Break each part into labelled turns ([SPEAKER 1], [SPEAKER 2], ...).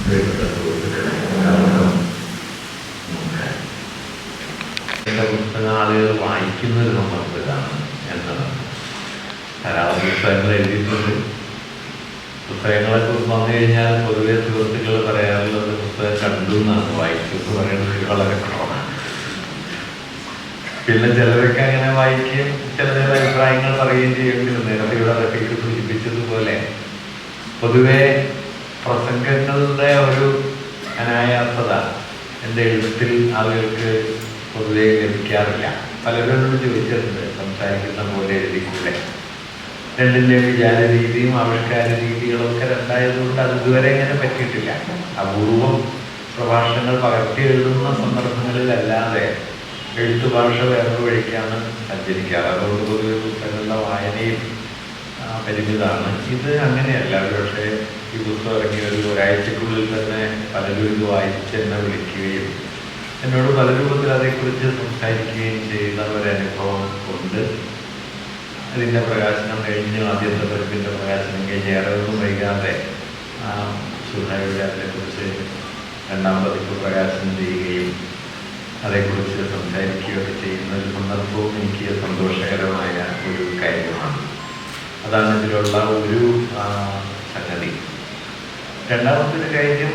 [SPEAKER 1] പ്രിയപ്പെട്ട സുഹൃത്തുക്കളെ, എല്ലാവർക്കും എൻ്റെ പുസ്തകം ആളുകൾ വായിക്കുന്നൊരു സന്ദർഭത്തിലാണ് എന്നതാണ്. ധാരാളം പുസ്തകങ്ങൾ എഴുതിയിട്ടുണ്ട്. പുസ്തകങ്ങളെക്കുറിച്ച് വന്നു കഴിഞ്ഞാൽ പൊതുവെ സുഹൃത്തുക്കൾ പറയാറുള്ളത് പുസ്തകം കണ്ടു എന്നാണ്, വായിച്ചെന്ന് പറയുന്നത് വളരെ കുറവാണ്. പിന്നെ ചിലരൊക്കെ അങ്ങനെ വായിക്കുകയും ചില അഭിപ്രായങ്ങൾ പറയുകയും ചെയ്യേണ്ടിയിരുന്നു. നേരത്തെ ഇവിടെ റഫീഖ് സൂചിപ്പിച്ചതുപോലെ പൊതുവെ പ്രസംഗങ്ങളുടെ ഒരു അനായാസത എൻ്റെ എഴുത്തിൽ ആളുകൾക്ക് പൊതുവെ ലഭിക്കാറില്ല. പലരോട് ചോദിച്ചിട്ടുണ്ട്, സംസാരിക്കുന്ന പോലെ എഴുതിക്കൂടെ. രണ്ടിൻ്റെ വിചാര രീതിയും ആവിഷ്കാര രീതികളൊക്കെ രണ്ടായതുകൊണ്ട് അത് ഇതുവരെ ഇങ്ങനെ പറ്റിയിട്ടില്ല. അപൂർവം പ്രഭാഷണങ്ങൾ പകർത്തി എഴുതുന്ന സന്ദർഭങ്ങളിലല്ലാതെ എഴുത്തു ഭാഷ വേറൊരു വഴിക്കാണ് സഞ്ചരിക്കാറ്. അതുകൊണ്ട് പൊതുവെ പുസ്തകങ്ങളുടെ വായനയും പരിമിതമാണ്. ഇത് അങ്ങനെയല്ല. പക്ഷേ ഈ പുസ്തകം ഇറങ്ങിയ ഒരാഴ്ചക്കുള്ളിൽ തന്നെ പലരും ഇത് വായിച്ച് എന്നെ വിളിക്കുകയും എന്നോട് പല രൂപത്തിൽ അതേക്കുറിച്ച് സംസാരിക്കുകയും ചെയ്യുന്ന ഒരനുഭവം ഉണ്ട്. അതിൻ്റെ പ്രകാശനം കഴിഞ്ഞ് ആദ്യത്തെ പതിപ്പിൻ്റെ പ്രകാശനം കഴിഞ്ഞ് ഏറെയൊന്നും വൈകാതെ സുധായുടെ അതിനെക്കുറിച്ച് രണ്ടാം പതിപ്പ് പ്രകാശനം ചെയ്യുകയും അതേക്കുറിച്ച് സംസാരിക്കുകയൊക്കെ ചെയ്യുന്ന ഒരു സന്ദർഭവും എനിക്ക് സന്തോഷകരമായ ഒരു കാര്യമാണ്. അതാണ് ഇതിലുള്ള ഒരു സംഗതി. രണ്ടാമത്തെ കാര്യം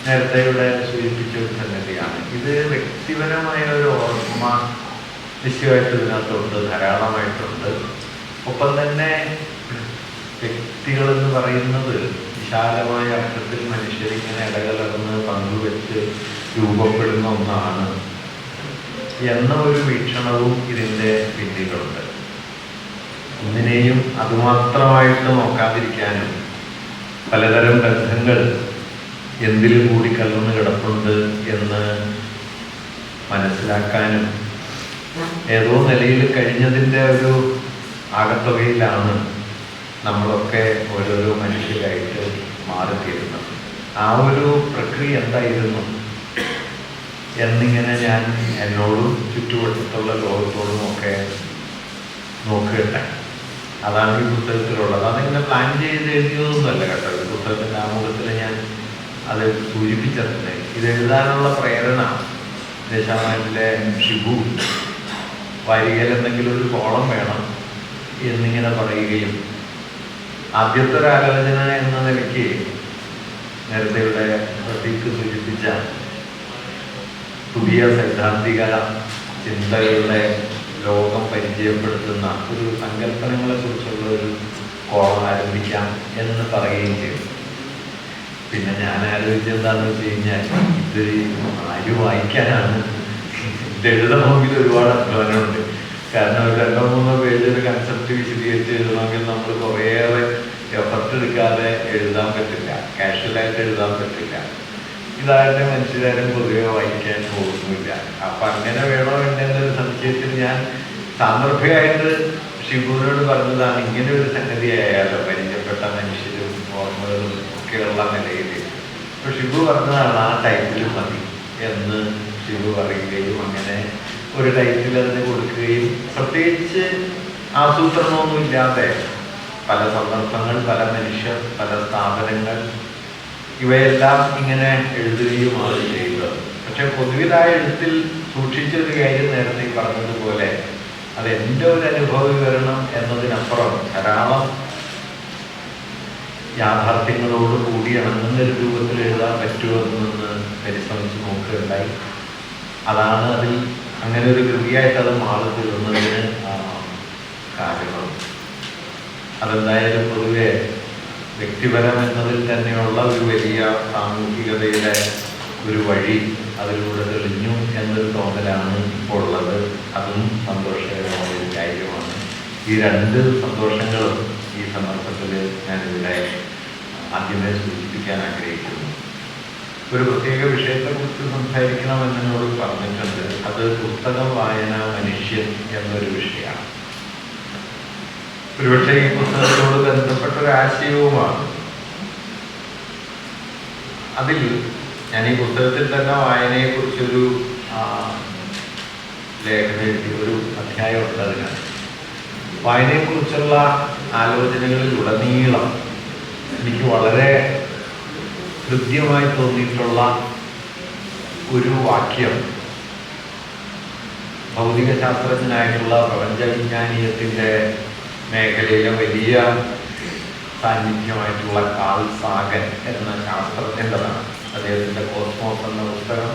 [SPEAKER 1] നേരത്തെ ഇവിടെ സൂചിപ്പിച്ച ഒരു സംഗതിയാണ്. ഇത് വ്യക്തിപരമായ ഒരു ഓർമ്മ നിശ്ചയമായിട്ട് ഇതിനകത്തുണ്ട്, ധാരാളമായിട്ടുണ്ട്. ഒപ്പം തന്നെ വ്യക്തികളെന്ന് പറയുന്നത് വിശാലമായ അർത്ഥത്തിൽ മനുഷ്യരിങ്ങനെ ഇടകലർന്ന് പങ്കുവെച്ച് രൂപപ്പെടുന്ന ഒന്നാണ് എന്ന ഒരു വീക്ഷണവും ഇതിൻ്റെ പിന്നിലുണ്ട്. ഒന്നിനെയും അതുമാത്രമായിട്ട് നോക്കാതിരിക്കാനും പലതരം ബന്ധങ്ങൾ എന്തിൽ കൂടി കലർന്ന് കിടപ്പുണ്ട് എന്ന് മനസ്സിലാക്കാനും ഏതോ നിലയിൽ കഴിഞ്ഞതിൻ്റെ ഒരു ആകത്തുകയിലാണ് നമ്മളൊക്കെ ഓരോരോ മനുഷ്യരായിട്ട് മാറിത്തീരുന്നത്. ആ ഒരു പ്രക്രിയ എന്തായിരുന്നു എന്നിങ്ങനെ ഞാൻ എന്നോടും ചുറ്റുവട്ടത്തുള്ള ലോകത്തോടും ഒക്കെ നോക്കുകട്ടെ. അതാണ് ഈ പുസ്തകത്തിലുള്ളത്. അതിങ്ങനെ പ്ലാൻ ചെയ്ത് എഴുതിയതൊന്നുമല്ല കേട്ടോ. ഈ പുസ്തകത്തിൻ്റെ ആമുഖത്തിൽ ഞാൻ അത് സൂചിപ്പിച്ചിട്ടുണ്ട്. ഇത് എഴുതാനുള്ള പ്രേരണ ദേശാമാനിലെ ഷിബു വാരികയിൽ എന്തെങ്കിലും ഒരു കോളം വേണം എന്നിങ്ങനെ പറയുകയും ആദ്യത്തെ ഒരു ആലോചന എന്ന നിലയ്ക്ക് നേരത്തെ ഇവിടെ റഫീഖ് സൂചിപ്പിച്ച പുതിയ സൈദ്ധാന്തിക ചിന്തകളുടെ ലോകം പരിചയപ്പെടുത്തുന്ന ഒരു സങ്കല്പനങ്ങളെക്കുറിച്ചുള്ള ഒരു കോളം ആരംഭിക്കാം എന്ന് പറയുകയും ചെയ്തു. പിന്നെ ഞാൻ ആലോചിച്ചത് എന്താണെന്ന് വെച്ച് കഴിഞ്ഞാൽ ഇത് ആര് വായിക്കാനാണ്? ഇത് എഴുതണമെങ്കിൽ ഒരുപാട് അധ്വാനമുണ്ട്. കാരണം ഒരു 2-3 പേജ് ഒരു കൺസെപ്റ്റ് വിശദീകരിച്ച് എഴുതണമെങ്കിൽ നമ്മൾ കുറേയേറെ എഫർട്ട് എടുക്കാതെ എഴുതാൻ പറ്റില്ല, കാഷ്വലായിട്ട് എഴുതാൻ പറ്റില്ല. ഇതാരുടെ മനുഷ്യരാരും പൊതുവെ വായിക്കാൻ പോകുന്നില്ല. അപ്പം അങ്ങനെ വേണോ എന്നൊരു സംശയത്തിൽ ഞാൻ സാന്ദർഭികമായിട്ട് ഷിബുവിനോട് പറഞ്ഞതാണ്, ഇങ്ങനെ ഒരു സംഗതി ആയാലോ, പരിചയപ്പെട്ട മനുഷ്യരും ഓർമ്മകളും ഒക്കെയുള്ള നിലയിൽ. അപ്പോൾ ഷിബു പറഞ്ഞതാണ് ആ ടൈറ്റിൽ മതി എന്ന് ഷിബു പറയുകയും അങ്ങനെ ഒരു ടൈറ്റിൽ അതിന് കൊടുക്കുകയും പ്രത്യേകിച്ച് ആസൂത്രണമൊന്നും ഇല്ലാതെ പല സന്ദർഭങ്ങൾ, പല മനുഷ്യർ, പല സ്ഥാപനങ്ങൾ ഇവയെല്ലാം ഇങ്ങനെ എഴുതുകയുമാണ് ചെയ്യുന്നത്. പക്ഷെ പൊതുവിലായ എഴുത്തിൽ സൂക്ഷിച്ചൊരു കാര്യം നേരത്തെ പറഞ്ഞതുപോലെ അത് എൻ്റെ ഒരു അനുഭവ വിവരണം എന്നതിനപ്പുറം ധാരാളം യാഥാർത്ഥ്യങ്ങളോട് കൂടി ഇണങ്ങുന്നൊരു രൂപത്തിൽ എഴുതാൻ പറ്റുമോ എന്നൊന്ന് പരിശ്രമിച്ച് നോക്കുകയുണ്ടായി. അതാണ് അതിൽ അങ്ങനെ ഒരു കൃതിയായിട്ട് അത് മാറി തീർന്നതിന് കാരണം. അതെന്തായാലും പൊതുവെ വ്യക്തിപരം എന്നതിൽ തന്നെയുള്ള ഒരു വലിയ സാമൂഹികതയുടെ ഒരു വഴി അതിലൂടെ തെളിഞ്ഞു എന്നൊരു തോന്നലാണ് ഇപ്പോൾ ഉള്ളത്. അതും സന്തോഷകരമായ ഒരു കാര്യമാണ്. ഈ 2 സന്തോഷങ്ങളും ഈ സന്ദർഭത്തിൽ ഞാനിവിടെ ആദ്യമേ സൂചിപ്പിക്കാൻ ആഗ്രഹിക്കുന്നു. ഒരു പ്രത്യേക വിഷയത്തെക്കുറിച്ച് സംസാരിക്കണമെന്നോട് പറഞ്ഞിട്ടുണ്ട്. അത് പുസ്തകം, വായന, മനുഷ്യൻ എന്നൊരു വിഷയമാണ്. ഒരുപക്ഷെ ഈ പുസ്തകത്തോട് ബന്ധപ്പെട്ട ഒരാശയവുമാണ്. അതിൽ ഞാൻ ഈ പുസ്തകത്തിൽ തന്നെ വായനയെക്കുറിച്ചൊരു ലേഖനം എഴുതി, ഒരു അധ്യായം ഉണ്ട്. അതിനാണ് വായനയെക്കുറിച്ചുള്ള ആലോചനകളിൽ ഉടനീളം എനിക്ക് വളരെ ഹൃദ്യമായി തോന്നിയിട്ടുള്ള ഒരു വാക്യം ഭൗതിക ശാസ്ത്രജ്ഞനായിട്ടുള്ള പ്രപഞ്ചവിജ്ഞാനീയത്തിൻ്റെ മേഖലയിലെ വലിയ സാന്നിധ്യമായിട്ടുള്ള കാൾ സാഗൻ എന്ന ശാസ്ത്രജ്ഞൻ്റെതാണ്. അദ്ദേഹത്തിൻ്റെ കോസ്മോസ് എന്ന പുസ്തകം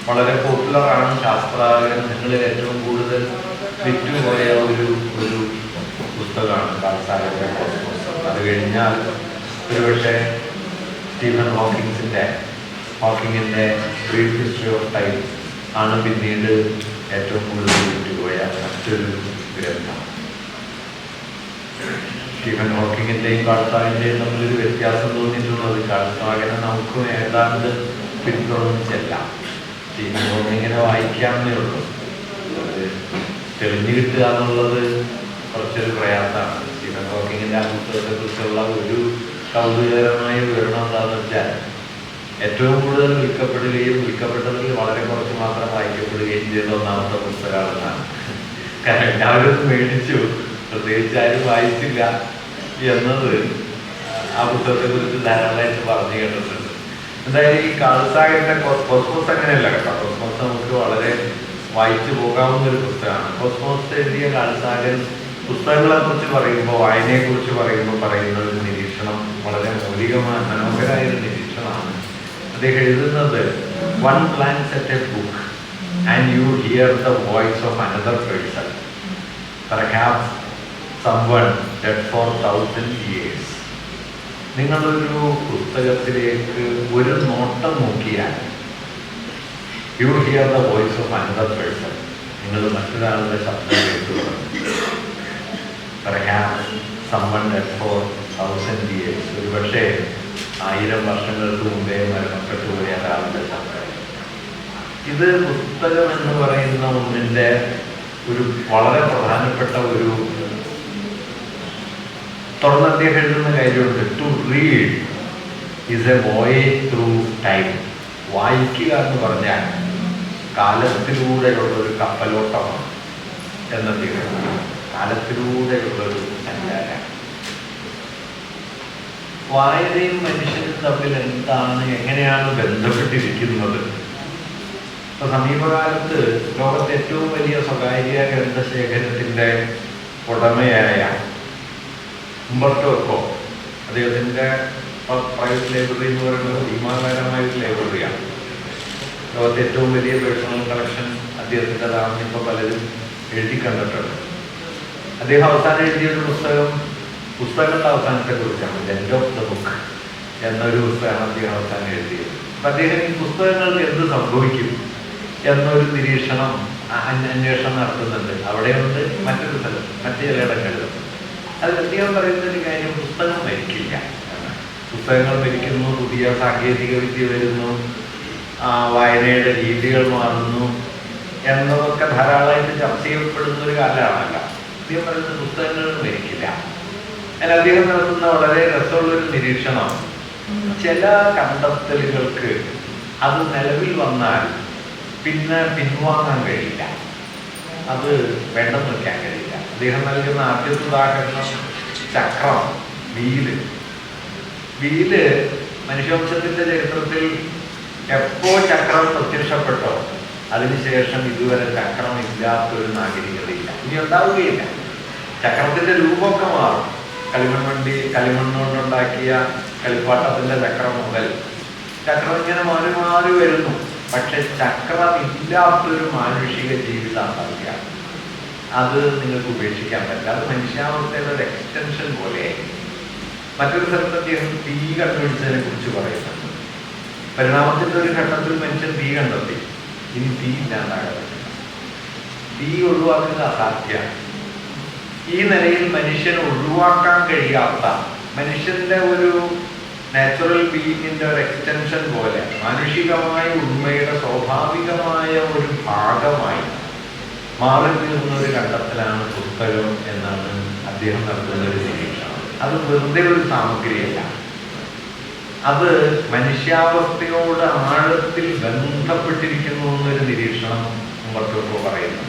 [SPEAKER 1] വളരെ പോപ്പുലറാണ്. ശാസ്ത്രഗ്രന്ഥങ്ങളിൽ ഏറ്റവും കൂടുതൽ വിറ്റുപോയ ഒരു പുസ്തകമാണ് കാൾ സാഗൻ്റെ കോസ്മോസ്. അത് കഴിഞ്ഞാൽ ഒരുപക്ഷെ സ്റ്റീഫൻ ഹോക്കിങ്ങിൻ്റെ ബ്രീഫ് ഹിസ്റ്ററി ഓഫ് ടൈം ആണ് പിന്നീട് ഏറ്റവും കൂടുതൽ വിറ്റുപോയ മറ്റൊരു ഗ്രന്ഥം. സ്റ്റീഫൻ ഹോക്കിങ്ങിൻ്റെയും കാൾ സാഗൻ്റെയും തമ്മിലൊരു വ്യത്യാസം തോന്നിയിട്ടുള്ളത് കാൾ സാഗനെ നമുക്കും ഏതാണ്ട് പിന്തുടർന്നിച്ചെല്ലാം. സ്റ്റീഫൻ ഹോക്കിങ്ങിനെ വായിക്കാമെന്നേ ഉള്ളൂ. അത് തെളിഞ്ഞു കിട്ടുക എന്നുള്ളത് കുറച്ചൊരു പ്രയാസമാണ്. സ്റ്റീഫൻ ഹോക്കിങ്ങിൻ്റെ ആ പുസ്തകത്തെക്കുറിച്ചുള്ള ഒരു കൗതുകകരമായ വിവരണം എന്താണെന്ന് വെച്ചാൽ ഏറ്റവും കൂടുതൽ വിൽക്കപ്പെട്ടതിൽ വളരെ കുറച്ച് മാത്രം വായിക്കപ്പെടുകയും ചെയ്ത ഒന്നാമത്തെ പുസ്തകമാണെന്നാണ്. കാരണം എല്ലാവരും മേടിച്ചു, പ്രത്യേകിച്ച് ആരും വായിച്ചില്ല എന്നത് ആ പുസ്തകത്തെക്കുറിച്ച് ധാരാളമായിട്ട് പറഞ്ഞു കേട്ടിട്ടുണ്ട്. എന്തായാലും ഈ കാൾ സാഗൻ്റെ കോസ്മോസ് അങ്ങനെയല്ല കേട്ടോ. കോസ്മോസ് നമുക്ക് വളരെ വായിച്ചു പോകാവുന്ന ഒരു പുസ്തകമാണ്. കോസ്മോസ് എഴുതിയ കാൾ സാഗൻ പുസ്തകങ്ങളെക്കുറിച്ച് പറയുമ്പോൾ, വായനയെക്കുറിച്ച് പറയുന്ന ഒരു നിരീക്ഷണം വളരെ മനോഹരമായ ഒരു നിരീക്ഷണമാണ്. അദ്ദേഹം എഴുതുന്നത്, one glance at a book and you hear the voice of another person, perhaps someone dead for 1000 years. നിങ്ങളൊരു പുസ്തകത്തിലേക്ക് ഒരു നോട്ടം നോക്കിയാൽ you hear the voice of another person, നിങ്ങൾ മറ്റൊരാളുടെ ശബ്ദം കേൾക്കുന്നു. perhaps someone dead for 1000 years, ഒരു പക്ഷേ 1000 വർഷങ്ങൾക്ക് മുമ്പേ മരണപ്പെട്ടു പോയ ഒരാളുടെ ശബ്ദം. ഇത് പുസ്തകം എന്ന് പറയുന്ന ഒന്നിൻ്റെ ഒരു വളരെ പ്രധാനപ്പെട്ട ഒരു തുടർന്ന് അദ്ദേഹം എഴുതുന്ന കാര്യമുണ്ട്. To read is a voyage through time. വായിക്കുക എന്ന് പറഞ്ഞാൽ കാലത്തിലൂടെയുള്ള ഒരു കപ്പലോട്ടമാണ് എന്നദ്ദേഹം. കാലത്തിലൂടെയുള്ളൊരു സഞ്ചാരം. വായനയും മനുഷ്യനും തമ്മിൽ എങ്ങനെയാണ് ബന്ധപ്പെട്ടിരിക്കുന്നത്? ഇപ്പൊ സമീപകാലത്ത് ലോകത്തെ ഏറ്റവും വലിയ സ്വകാര്യ ഗ്രന്ഥശേഖരത്തിൻ്റെ ഉടമയായ ഉംബർട്ടോ എക്കോ, അദ്ദേഹത്തിൻ്റെ പ്രൈവറ്റ് ലൈബ്രറി എന്ന് പറയുന്നത് ഭീമാകാരമായ ഒരു ലൈബ്രറിയാണ്. ലോകത്തെ ഏറ്റവും വലിയ പേഴ്സണൽ കളക്ഷൻ അദ്ദേഹത്തിൻ്റെതാണെന്ന് ഇപ്പോൾ പലരും എഴുതി കണ്ടിട്ടുണ്ട്. അദ്ദേഹം അവസാനം എഴുതിയൊരു പുസ്തകങ്ങളുടെ അവസാനത്തെ കുറിച്ചാണ്. എൻഡ് ഓഫ് ദ ബുക്ക് എന്നൊരു പുസ്തകമാണ് അദ്ദേഹം അവസാനം എഴുതിയത്. അപ്പം അദ്ദേഹം ഈ പുസ്തകങ്ങൾക്ക് എന്ത് സംഭവിക്കും എന്നൊരു അന്വേഷണം നടത്തുന്നുണ്ട്. അവിടെയുണ്ട്, മറ്റൊരു സ്ഥലത്ത്, മറ്റു ചിലയിടങ്ങളിലും. അതിൽ അദ്ദേഹം പറയുന്നൊരു കാര്യം, പുസ്തകം മരിക്കില്ല. പുസ്തകങ്ങൾ മരിക്കുന്നു, പുതിയ സാങ്കേതിക വിദ്യ വരുന്നു, വായനയുടെ രീതികൾ മാറുന്നു എന്നതൊക്കെ ധാരാളമായിട്ട് ചർച്ച ചെയ്യപ്പെടുന്ന ഒരു കാലമാണല്ലോ. അദ്ദേഹം പറയുന്നത് പുസ്തകങ്ങൾ മരിക്കില്ല. എന്നാൽ അദ്ദേഹം നടത്തുന്ന വളരെ രസമുള്ളൊരു നിരീക്ഷണം, ചില കണ്ടെത്തലുകൾക്ക് അത് നിലവിൽ വന്നാൽ പിന്നെ പിൻവാങ്ങാൻ കഴിയില്ല, അത് വേണ്ടെന്ന് വയ്ക്കാൻ കഴിയില്ല. അദ്ദേഹം നൽകുന്ന ആദ്യത്തെ ഉദാഹരണം ചക്രം, വീല്. മനുഷ്യവംശത്തിൻ്റെ ചരിത്രത്തിൽ എപ്പോൾ ചക്രം പ്രത്യക്ഷപ്പെട്ടോ അതിനുശേഷം ഇതുവരെ ചക്രം ഇല്ലാത്തൊരു നാഗരികതയില്ല, ഇനി ഉണ്ടാവുകയില്ല. ചക്രത്തിൻ്റെ രൂപമൊക്കെ മാറും. കളിമണ്ണുകൊണ്ടുണ്ടാക്കിയ കളിപ്പാട്ടത്തിൻ്റെ ചക്രം മുതൽ ചക്രം ഇങ്ങനെ മാറി മാറി വരുന്നു. പക്ഷെ ചക്രം ഇല്ലാത്തൊരു മാനുഷിക ജീവിതം ഉണ്ടാവുക, അത് നിങ്ങൾക്ക് ഉപേക്ഷിക്കാൻ പറ്റില്ല. അത് മനുഷ്യാവസ്ഥയുടെ ഒരു എക്സ്റ്റൻഷൻ പോലെ. മറ്റൊരു സ്ഥലത്ത് അദ്ദേഹം തീ കണ്ടുപിടിച്ചതിനെ കുറിച്ച് പറയുന്നുണ്ട്. പരിണാമത്തിൻ്റെ ഒരു ഘട്ടത്തിൽ മനുഷ്യൻ തീ കണ്ടെത്തി, ഇനി തീ ഇല്ലാണ്ടാകാൻ പറ്റില്ല, തീ ഒഴിവാക്കുക അസാധ്യമാണ്. ഈ നിലയിൽ മനുഷ്യന് ഒഴിവാക്കാൻ കഴിയാത്ത, മനുഷ്യന്റെ ഒരു നാച്ചുറൽ ബീയിങ്ങിൻ്റെ ഒരു എക്സ്റ്റൻഷൻ പോലെ, മാനുഷികമായ ഉണ്മയുടെ സ്വാഭാവികമായ ഒരു ഭാഗമായി മാറി തീർന്ന ഒരു കണ്ടെത്തലാണ് പുസ്തകം എന്നാണ് അദ്ദേഹം നടത്തുന്ന ഒരു നിരീക്ഷണം. അത് വെറുതെ ഒരു സാമഗ്രിയല്ല, അത് മനുഷ്യാവസ്ഥയോട് ആഴത്തിൽ ബന്ധപ്പെട്ടിരിക്കുന്നു എന്നൊരു നിരീക്ഷണം ഉംബർട്ടോ എക്കോ പറയുന്നു.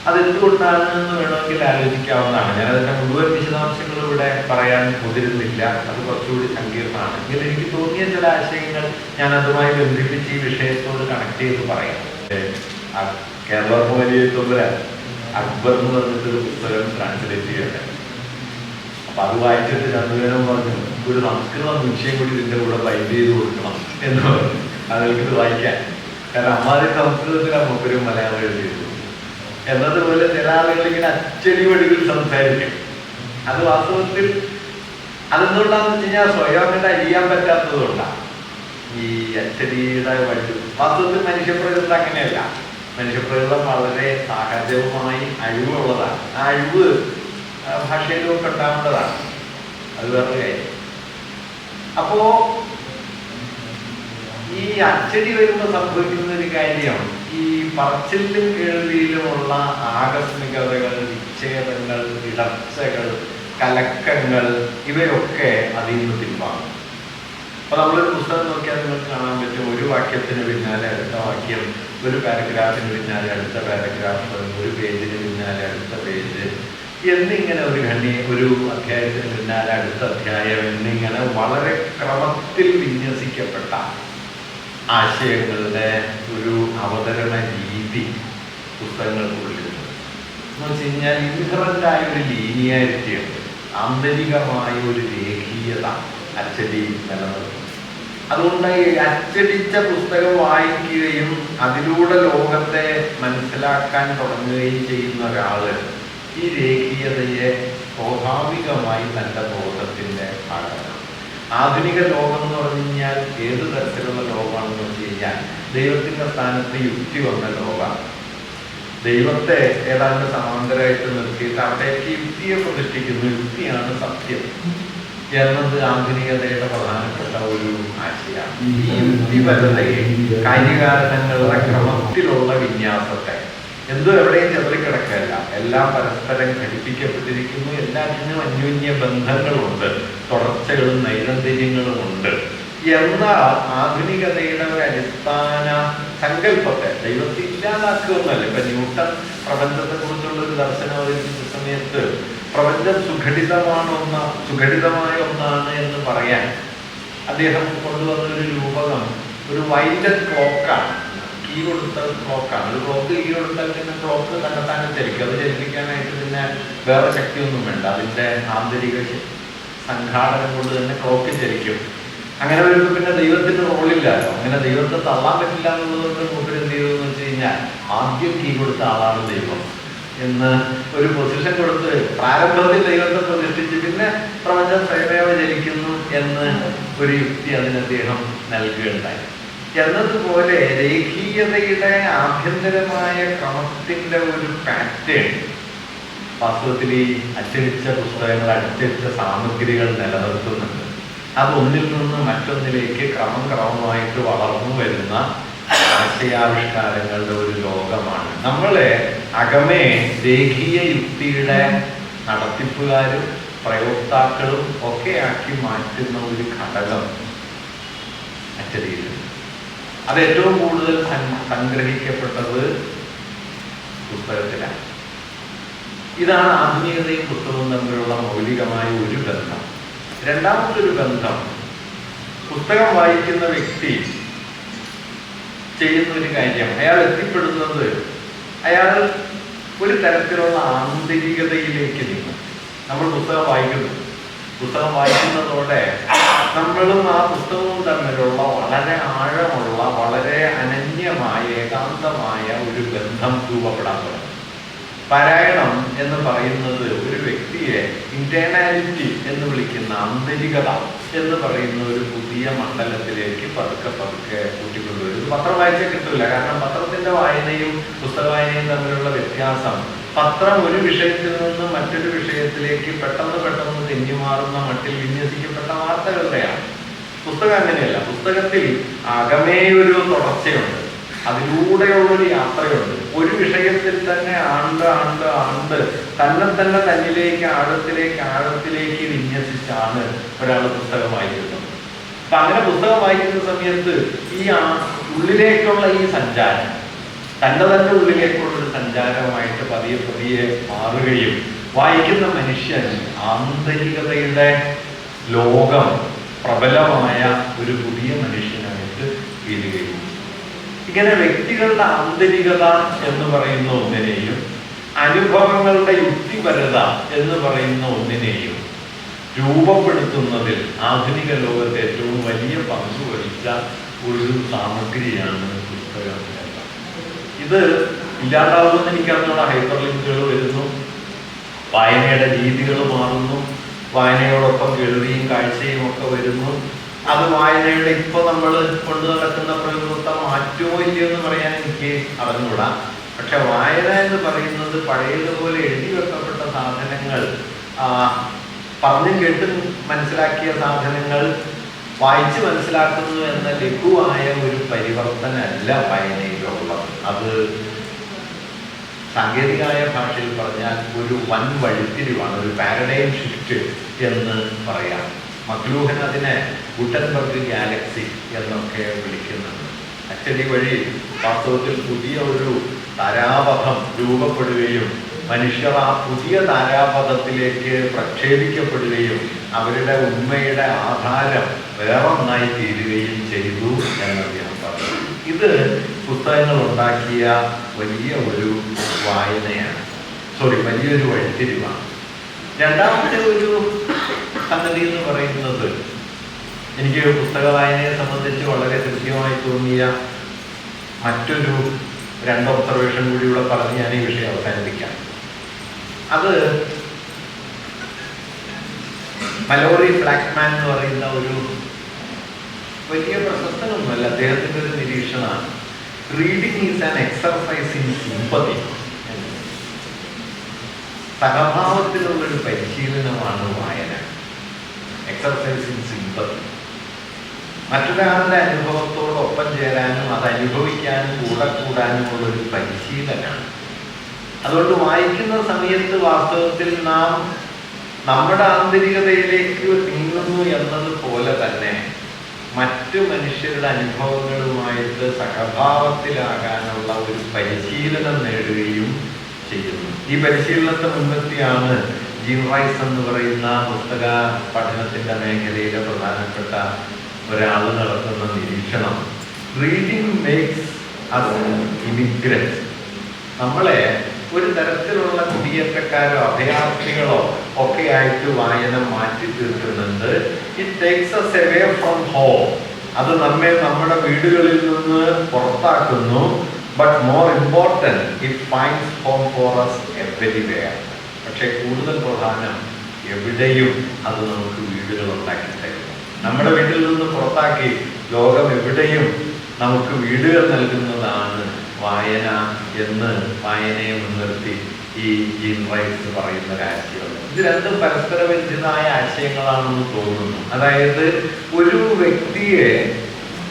[SPEAKER 1] അതെന്തുകൊണ്ടാണ് എന്ന് വേണമെങ്കിൽ ആലോചിക്കാവുന്നതാണ്. ഞാൻ അതിന്റെ മുഴുവൻ വിശദാംശങ്ങൾ ഇവിടെ പറയാൻ മുതിരുന്നില്ല, അത് കുറച്ചുകൂടി സങ്കീർണമാണ്. എങ്കിൽ എനിക്ക് തോന്നിയ ചില ആശയങ്ങൾ ഞാൻ അതുമായി ബന്ധിപ്പിച്ച് ഈ വിഷയത്തോട് കണക്ട് ചെയ്ത് പറയാം. കേരള വലിയ അക്ബർ എന്ന് പറഞ്ഞിട്ടൊരു പുസ്തകം ട്രാൻസ്ലേറ്റ് ചെയ്യട്ടെ. അപ്പൊ അത് വായിച്ചിട്ട് രണ്ടുപേരും പറഞ്ഞു, ഒരു സംസ്കൃത വിഷയം കൂടി ഇതിന്റെ കൂടെ ബൈൻഡ് ചെയ്ത് കൊടുക്കണം എന്ന് പറഞ്ഞു. അതെനിക്കിത് വായിക്കാൻ, കാരണം അമ്മാതി സംസ്കൃതത്തിലാണ് മൂപ്പരും മലയാളം എഴുതിയത്. എന്നതുപോലെ ചില ആളുകൾ ഇങ്ങനെ അച്ചടി വഴികൾ സംസാരിക്കും. അത് വാസ്തവത്തിൽ അതെന്തുകൊണ്ടാന്ന് വെച്ച് കഴിഞ്ഞാൽ സ്വയം അങ്ങനെ അറിയാൻ പറ്റാത്തത് കൊണ്ടാണ് ഈ അച്ചടിയുടെ വഴി. വാസ്തവത്തിൽ മനുഷ്യപ്രകൃതം അങ്ങനെയല്ല. മനുഷ്യപ്രകൃതം വളരെ സഹജവുമായി അഴിവുള്ളതാണ്. ആ അഴിവ് ഭാഷയിലൊക്കെ ഉണ്ടാവേണ്ടതാണ്. അത് വേറെ കാര്യം. അപ്പോ ഈ അച്ചടി വരുമ്പോൾ സംഭവിക്കുന്ന ഒരു കാര്യം, ഈ പറച്ചിലും കേൾവിയിലുമുള്ള ആകസ്മികതകൾ, വിച്ഛേദങ്ങൾ, ഇടർച്ചകൾ, കലക്കങ്ങൾ, ഇവയൊക്കെ അതിൽ നിന്ന് പിൻവാങ്ങും. അപ്പൊ നമ്മളൊരു പുസ്തകം നോക്കിയാൽ നിങ്ങൾക്ക് കാണാൻ പറ്റും, ഒരു വാക്യത്തിന് പിന്നാലെ അടുത്ത വാക്യം, ഒരു പാരഗ്രാഫിന് പിന്നാലെ അടുത്ത പാരഗ്രാഫ്, ഒരു പേജിന് പിന്നാലെ അടുത്ത പേജ് എന്നിങ്ങനെ ഒരു അധ്യായത്തിന് പിന്നാലെ അടുത്ത അധ്യായം എന്നിങ്ങനെ വളരെ ക്രമത്തിൽ വിന്യസിക്കപ്പെട്ട ആശയങ്ങളുടെ ഒരു അവതരണ രീതി പുസ്തകങ്ങൾക്കുള്ളിലുണ്ട്. എന്ന് വെച്ച് കഴിഞ്ഞാൽ ഇൻഹറൻ്റായ ഒരു ലീനിയാരിറ്റി ഉണ്ട്, ആന്തരികമായ ഒരു രേഖീയത അച്ചടി നിലനിർത്തും. അതുകൊണ്ട് ഈ അച്ചടിച്ച പുസ്തകം വായിക്കുകയും അതിലൂടെ ലോകത്തെ മനസ്സിലാക്കാൻ തുടങ്ങുകയും ചെയ്യുന്ന ഒരാള് ഈ രേഖീയതയെ സ്വാഭാവികമായി തൻ്റെ ബോധത്തിൻ്റെ ഭാഗമാണ്. ആധുനിക ലോകം എന്ന് പറഞ്ഞു കഴിഞ്ഞാൽ ഏത് തരത്തിലുള്ള ലോകമാണെന്ന് വെച്ച് കഴിഞ്ഞാൽ ദൈവത്തിൻ്റെ സ്ഥാനത്ത് യുക്തി വന്ന ലോകമാണ്. ദൈവത്തെ ഏതാണ്ട് സമാന്തരമായിട്ട് നിർത്തിയിട്ട് അവിടേക്ക് യുക്തിയെ പ്രതിഷ്ഠിക്കുന്നു. യുക്തിയാണ് സത്യം എന്നത് ആധുനികതയുടെ പ്രധാനപ്പെട്ട ഒരു ആശയമാണ്. ഈ യുക്തിപരതയെ, കാര്യകാരണങ്ങളുടെ ക്രമത്തിലുള്ള വിന്യാസത്തെ, എന്തോ എവിടെയും ചെതറിക്കിടക്കല്ല, എല്ലാം പരസ്പരം ഘടിപ്പിക്കപ്പെട്ടിരിക്കുന്നു. എല്ലാത്തിനും അന്യോന്യ ബന്ധങ്ങളുണ്ട്, തുടർച്ചകളും നൈരന്തര്യങ്ങളും ഉണ്ട് എന്ന ആധുനികതയുടെ ഒരു അടിസ്ഥാന സങ്കല്പത്തെ ദൈവത്തെ ഇല്ലാതാക്കുകയൊന്നല്ല. ഇപ്പൊ ന്യൂട്ടൺ പ്രപഞ്ചത്തെ കുറിച്ചുള്ള ഒരു ദർശനം അവതരിപ്പിച്ച സമയത്ത് പ്രപഞ്ചം സുഘടിതമായ ഒന്നാണ് എന്ന് പറയാൻ അദ്ദേഹം കൊണ്ടുവന്നൊരു രൂപകം ഒരു വൈൻഡഡ് ക്ലോക്കാണ്. കീ കൊടുത്ത ക്ലോക്കാണ്. ഒരു ക്ലോക്ക് കീ കൊടുത്താൽ പിന്നെ ക്ലോക്ക് തന്നെത്താനെ ചലിക്കും. അത് ചലിപ്പിക്കാനായിട്ട് പിന്നെ വേറെ ശക്തിയൊന്നും വേണ്ട, അതിൻ്റെ ആന്തരിക സംഘാടനം കൊണ്ട് തന്നെ ക്ലോക്ക് ചലിക്കും. അങ്ങനെ വരുമ്പോൾ പിന്നെ ദൈവത്തിന് റോളില്ലല്ലോ. അങ്ങനെ ദൈവത്തെ തള്ളാൻ പറ്റില്ല എന്നുള്ളതുകൊണ്ട് മൂപ്പര് എന്ത് ചെയ്തെന്ന് വെച്ച് കഴിഞ്ഞാൽ ആദ്യം കീ കൊടുത്ത ആളാണ് ദൈവം എന്ന് ഒരു പൊസിഷൻ കൊടുത്ത് പ്രാരംഭത്തിൽ ദൈവത്തെ പ്രതിഷ്ഠിച്ച് പിന്നെ പ്രപഞ്ചം സ്വയമേവ ചലിക്കുന്നു എന്ന് ഒരു യുക്തി അതിന് അദ്ദേഹം നൽകുകയുണ്ടായി. എന്നതുപോലെ രേഖീയതയുടെ ആഭ്യന്തരമായ ക്രമത്തിന്റെ ഒരു പാറ്റേൺ വാസ്തവത്തിൽ ഈ അച്ചടിച്ച പുസ്തകങ്ങൾ, അച്ചടിച്ച സാമഗ്രികൾ നിലനിർത്തുന്നുണ്ട്. അതൊന്നിൽ നിന്ന് മറ്റൊന്നിലേക്ക് ക്രമമായിട്ട് വളർന്നു വരുന്ന ആശയാവിഷ്കാരങ്ങളുടെ ഒരു ലോകമാണ്. നമ്മളെ അകമേ രേഖീയ യുക്തിയുടെ നടത്തിപ്പുകാരും പ്രയോക്താക്കളും ഒക്കെ ആക്കി മാറ്റുന്ന ഒരു ഘടകം അച്ചടിയിലുണ്ട്. അത് ഏറ്റവും കൂടുതൽ സംഗ്രഹിക്കപ്പെട്ടത് പുസ്തകത്തിലാണ്. ഇതാണ് ആധുനികതയും പുസ്തകവും തമ്മിലുള്ള മൗലികമായ ഒരു ബന്ധം. രണ്ടാമതൊരു ബന്ധം, പുസ്തകം വായിക്കുന്ന വ്യക്തി ചെയ്യുന്ന ഒരു കാര്യം, അയാൾ എത്തിപ്പെടുന്നത് അയാൾ ഒരു തരത്തിലുള്ള ആന്തരികതയിലേക്ക് നീങ്ങും. നമ്മൾ പുസ്തകം വായിക്കുന്നതോടെ നമ്മളും ആ പുസ്തകവും തമ്മിലുള്ള വളരെ ആഴമുള്ള, വളരെ അനന്യമായ, ഏകാന്തമായ ഒരു ബന്ധം രൂപപ്പെടാൻ തുടങ്ങും. പാരായണം എന്ന് പറയുന്നത് ഒരു വ്യക്തിയെ ഇന്റേണാലിറ്റി എന്ന് വിളിക്കുന്ന, ആന്തരികത എന്ന് പറയുന്ന ഒരു പുതിയ മണ്ഡലത്തിലേക്ക് പതുക്കെ കൂട്ടിക്കൊണ്ടുവരും. പത്രം വായിച്ചാൽ കിട്ടില്ല, കാരണം പത്രത്തിന്റെ വായനയും പുസ്തക വായനയും തമ്മിലുള്ള വ്യത്യാസം, പത്രം ഒരു വിഷയത്തിൽ നിന്ന് മറ്റൊരു വിഷയത്തിലേക്ക് പെട്ടെന്ന് തെന്നിമാറുന്ന മട്ടിൽ വിന്യസിക്കപ്പെട്ട വാർത്തകളുടെയാണ്. പുസ്തകം അങ്ങനെയല്ല. പുസ്തകത്തിൽ അകമേ ഒരു തുടർച്ചയുണ്ട്, അതിലൂടെയുള്ളൊരു യാത്രയുണ്ട്. ഒരു വിഷയത്തിൽ തന്നെ ആണ്ട് തന്നെ തന്നിലേക്ക് ആഴത്തിലേക്ക് വിന്യസിച്ചാണ് ഒരാൾ പുസ്തകം വായിക്കുന്നത്. അപ്പൊ അങ്ങനെ പുസ്തകം വായിക്കുന്ന സമയത്ത് ഈ ഉള്ളിലേക്കുള്ള ഈ സഞ്ചാരം, തന്നെ ഉള്ളിലേക്കുള്ളൊരു സഞ്ചാരമായിട്ട് പതിയെ പതിയെ മാറുകയും വായിക്കുന്ന മനുഷ്യൻ ആന്തരികതയുടെ ലോകം പ്രബലമായ ഒരു പുതിയ മനുഷ്യനായിട്ട് തീരുകയും. ഇങ്ങനെ വ്യക്തികളുടെ ആന്തരികത എന്ന് പറയുന്ന ഒന്നിനെയും അനുഭവങ്ങളുടെ യുക്തിപരത എന്ന് പറയുന്ന ഒന്നിനെയും രൂപപ്പെടുത്തുന്നതിൽ ആധുനിക ലോകത്ത് ഏറ്റവും വലിയ പങ്ക് വഹിച്ച ഒരു സാമഗ്രിയാണ് പുസ്തകം. ഇത് ഇല്ലാണ്ടാവുമെന്ന് എനിക്കറിഞ്ഞുള്ള ഹൈപ്പർ ലിങ്കുകൾ വരുന്നു, വായനയുടെ രീതികൾ മാറുന്നു, വായനയോടൊപ്പം കേൾവിയും കാഴ്ചയും ഒക്കെ വരുന്നു. അത് വായനയുടെ ഇപ്പൊ നമ്മൾ കൊണ്ടു നടക്കുന്ന പ്രകൃതത്തെ മാറ്റുമോ ഇല്ലയോ എന്ന് പറയാൻ എനിക്ക് അറിഞ്ഞൂടാ. പക്ഷെ വായന എന്ന് പറയുന്നത് പഴയതുപോലെ എഴുതി വെക്കപ്പെട്ട സാധനങ്ങൾ, പറഞ്ഞും കേട്ടും മനസ്സിലാക്കിയ സാധനങ്ങൾ വായിച്ച് മനസ്സിലാക്കുന്നു എന്ന ലഘുവായ ഒരു പരിവർത്തനമല്ല വായനയിലുള്ളത്. അത് സാങ്കേതികമായ ഭാഷയിൽ പറഞ്ഞാൽ ഒരു വൻ വഴിത്തിരിവാണ്, ഒരു പാരഡൈം ഷിഫ്റ്റ് എന്ന് പറയാം. മക്ലൂഹൻ അതിനെ ഗുട്ടൻബർഗ് ഗാലക്സി എന്നൊക്കെ വിളിക്കുന്നുണ്ട്. അച്ചടി വഴി വാസ്തവത്തിൽ പുതിയ ഒരു താരാപഥം രൂപപ്പെടുകയും മനുഷ്യർ ആ പുതിയ താരാപഥത്തിലേക്ക് പ്രക്ഷേപിക്കപ്പെടുകയും അവരുടെ ഉണ്മയുടെ ആധാരം വേറൊന്നായി തീരുകയും ചെയ്തു എന്ന് ഞാൻ പറഞ്ഞു. ഇത് പുസ്തകങ്ങൾ ഉണ്ടാക്കിയ വലിയ ഒരു വായനയാണ്, വലിയൊരു വഴിത്തിരിവാണ്. രണ്ടാമത്തെ ഒരു സംഗതി എന്ന് പറയുന്നത്, എനിക്ക് പുസ്തക വായനയെ സംബന്ധിച്ച് വളരെ കൃത്യമായി തോന്നിയ മറ്റൊരു 2 ഒബ്സർവേഷൻ കൂടി ഇവിടെ പറഞ്ഞ് ഞാൻ ഈ വിഷയം അവസാനിപ്പിക്കാം. അത് മലോറി ബ്ലാക്ക്മാൻ എന്ന് പറയുന്ന ഒരു വലിയ പ്രശസ്തനൊന്നുമല്ല, അദ്ദേഹത്തിൻ്റെ ഒരു നിരീക്ഷണമാണ്. Reading is an exercise in sympathy. സഹഭാവത്തിലുള്ളൊരു പരിശീലനമാണ് വായന. Exercise in sympathy. മറ്റൊരാളുടെ അനുഭവത്തോടൊപ്പം ചേരാനും അത് അനുഭവിക്കാനും കൂടെ കൂടാനുമുള്ളൊരു പരിശീലനമാണ്. അതുകൊണ്ട് വായിക്കുന്ന സമയത്ത് വാസ്തവത്തിൽ നാം നമ്മുടെ ആന്തരികതയിലേക്ക് നീങ്ങുന്നു എന്നതുപോലെ തന്നെ മറ്റു മനുഷ്യരുടെ അനുഭവങ്ങളുമായിട്ട് സഹഭാവത്തിലാകാനുള്ള ഒരു പരിശീലനം നേടുകയും ചെയ്യുന്നു. ഈ പരിശീലനത്തെ മുൻനിർത്തിയാണ് ജീൻ റൈസ് എന്ന് പറയുന്ന പുസ്തക പഠനത്തിന്റെ മേഖലയിലെ പ്രധാനപ്പെട്ട ഒരാൾ നടത്തുന്ന നിരീക്ഷണം. Reading makes us immigrants. നമ്മളെ ഒരു തരത്തിലുള്ള കുടിയേറ്റക്കാരോ അഭയാർത്ഥികളോ ഒക്കെ ആയിട്ട് വായന മാറ്റി തീർക്കുന്നുണ്ട്. It takes us away from home. അത് നമ്മെ നമ്മുടെ വീടുകളിൽ നിന്ന് പുറത്താക്കുന്നു. But more important, it finds home for us everywhere. പക്ഷെ കൂടുതൽ പ്രധാനം, എവിടെയും അത് നമുക്ക് വീടുകൾ ഉണ്ടാക്കി തരുന്നു. നമ്മുടെ വീട്ടിൽ നിന്ന് പുറത്താക്കി ലോകം എവിടെയും നമുക്ക് വീടുകൾ നൽകുന്നതാണ് വായന എന്ന് വായനയെ മുൻനിർത്തി ഈ ജീൻ റൈസ് പറയുന്ന ഒരാശയം. ഇത് രണ്ടും പരസ്പര ബന്ധിതമായ ആശയങ്ങളാണെന്ന് തോന്നുന്നു. അതായത് ഒരു വ്യക്തിയെ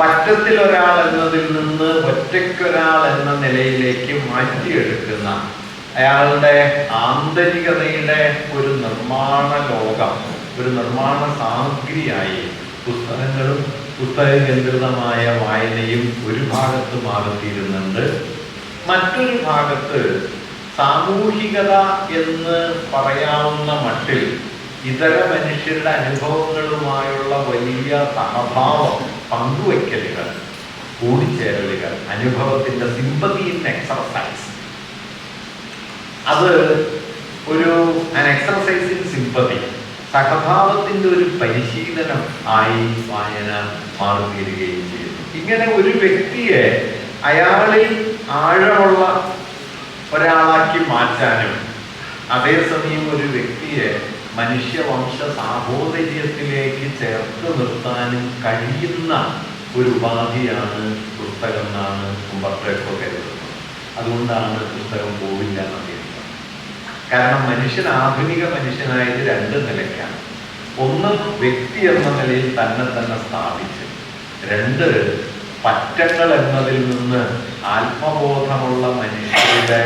[SPEAKER 1] പറ്റത്തിൽ ഒരാൾ എന്നതിൽ നിന്ന് ഒറ്റയ്ക്കൊരാൾ എന്ന നിലയിലേക്ക് മാറ്റിയെടുക്കുന്ന അയാളുടെ ആന്തരികതയുടെ ഒരു നിർമ്മാണ ലോകം, ഒരു നിർമ്മാണ സാമഗ്രിയായി പുസ്തകങ്ങളും പുസ്തക കേന്ദ്രിതമായ വായനയും ഒരു ഭാഗത്ത് മാറിത്തീരുന്നുണ്ട്. മറ്റൊരു ഭാഗത്ത് സാമൂഹികത എന്ന് പറയാവുന്ന മട്ടിൽ ഇതര മനുഷ്യരുടെ അനുഭവങ്ങളുമായുള്ള വലിയ സഹഭാവം, പങ്കുവയ്ക്കലുകൾ, കൂടിച്ചേരലുകൾ, അനുഭവത്തിന്റെ സിമ്പതി ഇൻ എക്സർസൈസ്, അത് ഒരു എക്സർസൈസ് ഇൻ സിമ്പതി, സഹഭാവത്തിന്റെ ഒരു പരിശീലനം ആയി വായന മാറിത്തീരുകയും ചെയ്യുന്നു. ഇങ്ങനെ ഒരു വ്യക്തിയെ അയാളിൽ ആഴമുള്ള ഒരാളാക്കി മാറ്റാനും അതേസമയം ഒരു വ്യക്തിയെ മനുഷ്യവംശ സാഹോദര്യത്തിലേക്ക് ചേർത്ത് നിർത്താനും കഴിയുന്ന ഒരു ഉപാധിയാണ് പുസ്തകം എന്നാണ് ഉമ്പർട്ടോ കരുതുന്നത്. അതുകൊണ്ടാണ് പുസ്തകം പോവില്ല എന്ന്. കാരണം മനുഷ്യൻ ആധുനിക മനുഷ്യനായത് 2 നിലയ്ക്കാണ്. ഒന്ന്, വ്യക്തി എന്ന നിലയിൽ തന്നെ സ്ഥാപിച്ച്. 2, പറ്റങ്ങൾ എന്നതിൽ നിന്ന് ആത്മബോധമുള്ള മനുഷ്യരുടെ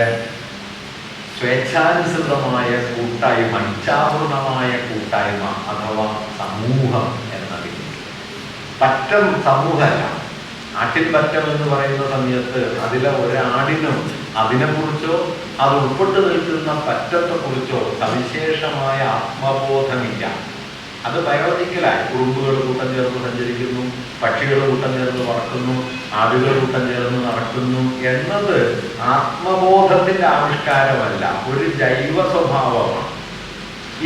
[SPEAKER 1] സ്വേച്ഛാനുസൃതമായ കൂട്ടായ്മ, ഇച്ഛാപൂർണമായ കൂട്ടായ്മ അഥവാ സമൂഹം എന്നതിൽ. പറ്റം സമൂഹമല്ല. ആട്ടിൻപറ്റം എന്ന് പറയുന്ന സമയത്ത് അതിലെ ഒരാടിനും അതിനെക്കുറിച്ചോ അത് ഉൾപ്പെട്ടു നിൽക്കുന്ന പറ്റത്തെക്കുറിച്ചോ സവിശേഷമായ ആത്മബോധമില്ല. അത് ബയോളജിക്കലായി ഉറുമ്പുകൾ കൂട്ടം ചേർന്ന് സഞ്ചരിക്കുന്നു, പക്ഷികൾ കൂട്ടം ചേർന്ന് പറക്കുന്നു, ആടുകൾ കൂട്ടം ചേർന്ന് നടക്കുന്നു എന്നത് ആത്മബോധത്തിന്റെ ആവിഷ്കാരമല്ല, ഒരു ജൈവ സ്വഭാവമാണ്.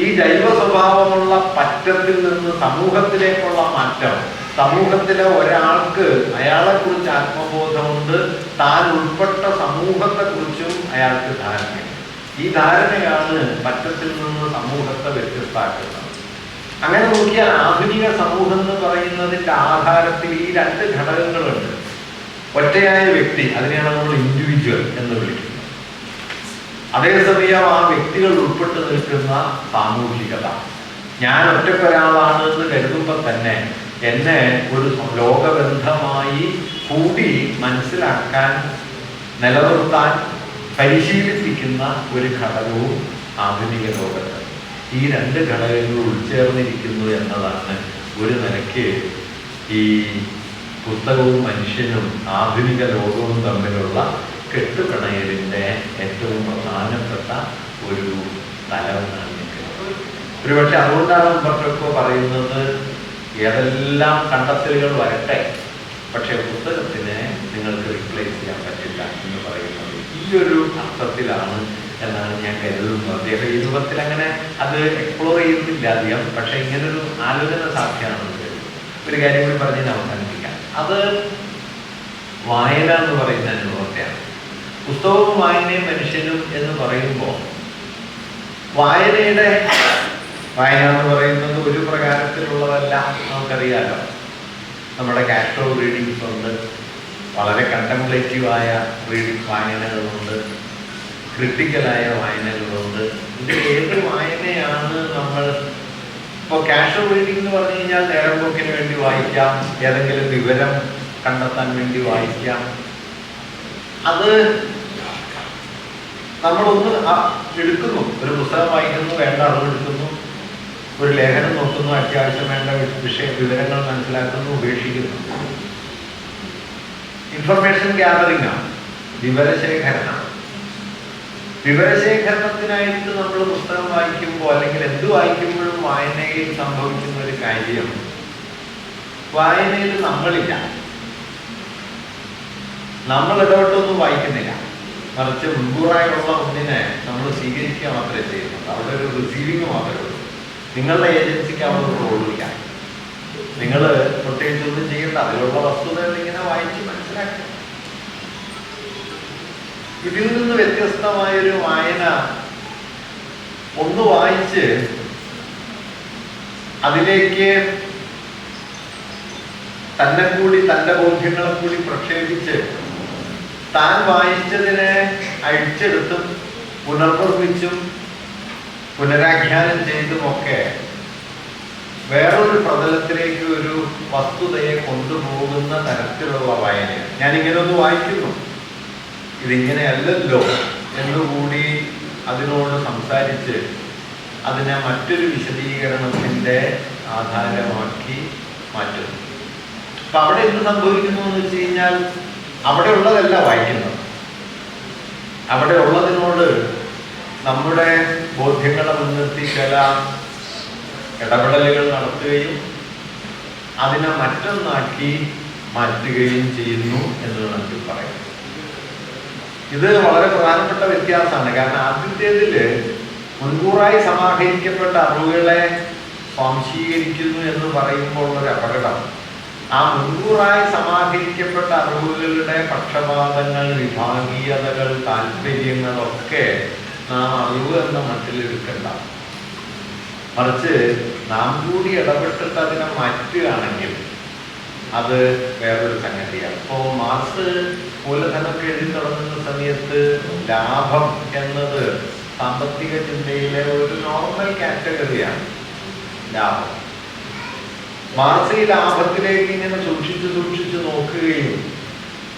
[SPEAKER 1] ഈ ജൈവ സ്വഭാവമുള്ള പറ്റത്തിൽ നിന്ന് സമൂഹത്തിലേക്കുള്ള മാറ്റം, സമൂഹത്തിലെ ഒരാൾക്ക് അയാളെക്കുറിച്ച് ആത്മബോധമുണ്ട്, താൻ ഉൾപ്പെട്ട സമൂഹത്തെക്കുറിച്ചും അയാൾക്ക് ധാരണയുണ്ട്. ഈ ധാരണയാണ് പറ്റത്തിൽ നിന്ന് സമൂഹത്തെ വ്യത്യസ്തമാക്കുന്നത്. അങ്ങനെ നോക്കിയാൽ ആധുനിക സമൂഹം എന്ന് പറയുന്നതിൻ്റെ ആധാരത്തിൽ ഈ രണ്ട് ഘടകങ്ങളുണ്ട്. ഒറ്റയായ വ്യക്തി, അതിനെയാണ് നമ്മൾ ഇൻഡിവിജ്വൽ എന്ന് വിളിക്കുന്നത്. അതേസമയം ആ വ്യക്തികൾ ഉൾപ്പെട്ടു നിൽക്കുന്ന സാമൂഹികത. ഞാൻ ഒറ്റക്കൊരാളാണ് എന്ന് കരുതുമ്പോൾ തന്നെ എന്നെ ഒരു ലോകബന്ധമായി കൂടി മനസ്സിലാക്കാൻ, നിലനിർത്താൻ പരിശീലിപ്പിക്കുന്ന ഒരു ഘടകവും ആധുനിക ലോകത്ത്. ഈ രണ്ട് ഘടകങ്ങൾ ഉൾച്ചേർന്നിരിക്കുന്നു എന്നതാണ് ഒരു നിലയ്ക്ക് ഈ പുസ്തകവും മനുഷ്യനും ആധുനിക ലോകവും തമ്മിലുള്ള കെട്ടുപിണയലിൻ്റെ ഏറ്റവും പ്രധാനപ്പെട്ട ഒരു തലമെന്നാണ് നിൽക്കുന്നത്. ഒരുപക്ഷെ അതുകൊണ്ടാണ് മുമ്പൊക്കെ പറയുന്നത് ഏതെല്ലാം കണ്ടെത്തലുകൾ വരട്ടെ, പക്ഷേ പുസ്തകത്തിനെ നിങ്ങൾക്ക് റീപ്ലേസ് ചെയ്യാൻ പറ്റില്ല എന്ന് പറയുന്നത് ഈ ഒരു അർത്ഥത്തിലാണ് എന്നാണ് ഞാൻ കരുതുന്നത്. അദ്ദേഹം ഈ രൂപത്തിൽ അങ്ങനെ അത് എക്സ്പ്ലോർ ചെയ്യുന്നില്ല അധികം, പക്ഷെ ഇങ്ങനൊരു ആലോചന സാധ്യമാണെന്ന് ഒരു കാര്യം കൂടി പറഞ്ഞ് അവസാനിപ്പിക്കാം. അത് വായന എന്ന് പറയുന്ന അനുഭവത്തെയാണ്. പുസ്തകവും വായനയും മനുഷ്യനും എന്ന് പറയുമ്പോൾ വായന എന്ന് പറയുന്നത് ഒരു പ്രകാരത്തിലുള്ളതല്ല, നമുക്കറിയാലോ. നമ്മുടെ കാഷ്വൽ റീഡിങ്സ് ഉണ്ട്, വളരെ കണ്ടംപ്ലേറ്റീവായ വായനകളുണ്ട്, ക്രിട്ടിക്കലായ വായനകളുണ്ട്. ഇത് ഏത് വായനയാണ് നമ്മൾ ഇപ്പോൾ കാഷ്വൽ റീഡിംഗ് എന്ന് പറഞ്ഞു കഴിഞ്ഞാൽ നേരം പോക്കിന് വേണ്ടി വായിക്കാം, ഏതെങ്കിലും വിവരം കണ്ടെത്താൻ വേണ്ടി വായിക്കാം. അത് നമ്മളൊന്ന് എടുക്കുന്നു, ഒരു പുസ്തകം വായിക്കുന്നു, വേണ്ട അറിവെടുക്കുന്നു, ഒരു ലേഖനം നോക്കുന്നു, അത്യാവശ്യം വേണ്ട വിവരങ്ങൾ മനസ്സിലാക്കുന്നു, ഉപേക്ഷിക്കുന്നു. ഇൻഫർമേഷൻ ഗ്യാതറിംഗ് ആണ്, വിവരശേഖരണം. വിവരശേഖരണത്തിനായിട്ട് നമ്മൾ പുസ്തകം വായിക്കുമ്പോൾ അല്ലെങ്കിൽ എന്ത് വായിക്കുമ്പോഴും വായനയിൽ സംഭവിക്കുന്ന ഒരു കാര്യം, വായനയിൽ നമ്മളില്ല, നമ്മൾ ഇടപെട്ടൊന്നും വായിക്കുന്നില്ല. മറിച്ച് മുൻകൂറായുള്ള ഒന്നിനെ നമ്മൾ സ്വീകരിക്കുക മാത്രമേ ചെയ്യുന്നുള്ളൂ. അവിടെ ഒരു റിസീവിങ് മാത്രമേ ഉള്ളൂ. നിങ്ങളുടെ ഏജൻസിക്ക് അവിടെ ഒരു റോളില്ല. നിങ്ങൾ പ്രത്യേകിച്ച് ഒന്നും ചെയ്യേണ്ട, അതിലുള്ള വസ്തുതകൾ ഇങ്ങനെ വായിച്ച് മനസ്സിലാക്കുക. ഇതിൽ നിന്ന് വ്യത്യസ്തമായൊരു വായന, ഒന്ന് വായിച്ച് അതിലേക്ക് തന്നെ കൂടി, തൻ്റെ ബോധ്യങ്ങളെ കൂടി പ്രക്ഷേപിച്ച് താൻ വായിച്ചതിനെ അഴിച്ചെടുത്തും പുനർനിർമ്മിച്ചും പുനരാഖ്യാനം ചെയ്തുമൊക്കെ വേറൊരു പ്രതലത്തിലേക്ക് ഒരു വസ്തുതയെ കൊണ്ടുപോകുന്ന തരത്തിലുള്ള വായന. ഞാനിങ്ങനെ ഒന്ന് വായിക്കുന്നു, ഇതിങ്ങനെയല്ലല്ലോ എന്നുകൂടി അതിനോട് സംസാരിച്ച് അതിനെ മറ്റൊരു വിശദീകരണത്തിൻ്റെ ആധാരമാക്കി മാറ്റുന്നു. അപ്പം അവിടെ എന്ത് സംഭവിക്കുന്നു എന്ന് വെച്ച് കഴിഞ്ഞാൽ, അവിടെ ഉള്ളതല്ല വായിക്കുന്നത്, അവിടെ ഉള്ളതിനോട് നമ്മുടെ ബോധ്യങ്ങളെ മുൻനിർത്തി ചില ഇടപെടലുകൾ നടത്തുകയും അതിനെ മറ്റൊന്നാക്കി മാറ്റുകയും ചെയ്യുന്നു എന്ന് നമുക്ക് പറയാം. ഇത് വളരെ പ്രധാനപ്പെട്ട വ്യത്യാസമാണ്. കാരണം ആദ്യത്തേതിൽ മുൻകൂറായി സമാഹരിക്കപ്പെട്ട അറിവുകളെ സ്വാംശീകരിക്കുന്നു എന്ന് പറയുമ്പോൾ ഒരു അപകടം, ആ മുൻകൂറായി സമാഹരിക്കപ്പെട്ട അറിവുകളുടെ പക്ഷപാതങ്ങൾ, വിഭാഗീയതകൾ, താല്പര്യങ്ങളൊക്കെ നാം അറിവ് എന്ന മട്ടിലെടുക്കണ്ട. മറിച്ച് നാം കൂടി ഇടപെട്ടിട്ട് അതിനെ മാറ്റുകയാണെങ്കിൽ അത് വേറൊരു സംഗതിയാണ്. ഇപ്പോൾ മാർക്സ് മൂലധനമൊക്കെ എഴുതി തുടങ്ങുന്ന സമയത്ത് ലാഭം എന്നത് സാമ്പത്തിക ചിന്തയിലെ ഒരു നോർമൽ കാറ്റഗറിയാണ്. ലാഭം, മാർക്സ് ഈ ലാഭത്തിലേക്ക് ഇങ്ങനെ സൂക്ഷിച്ച് നോക്കുകയും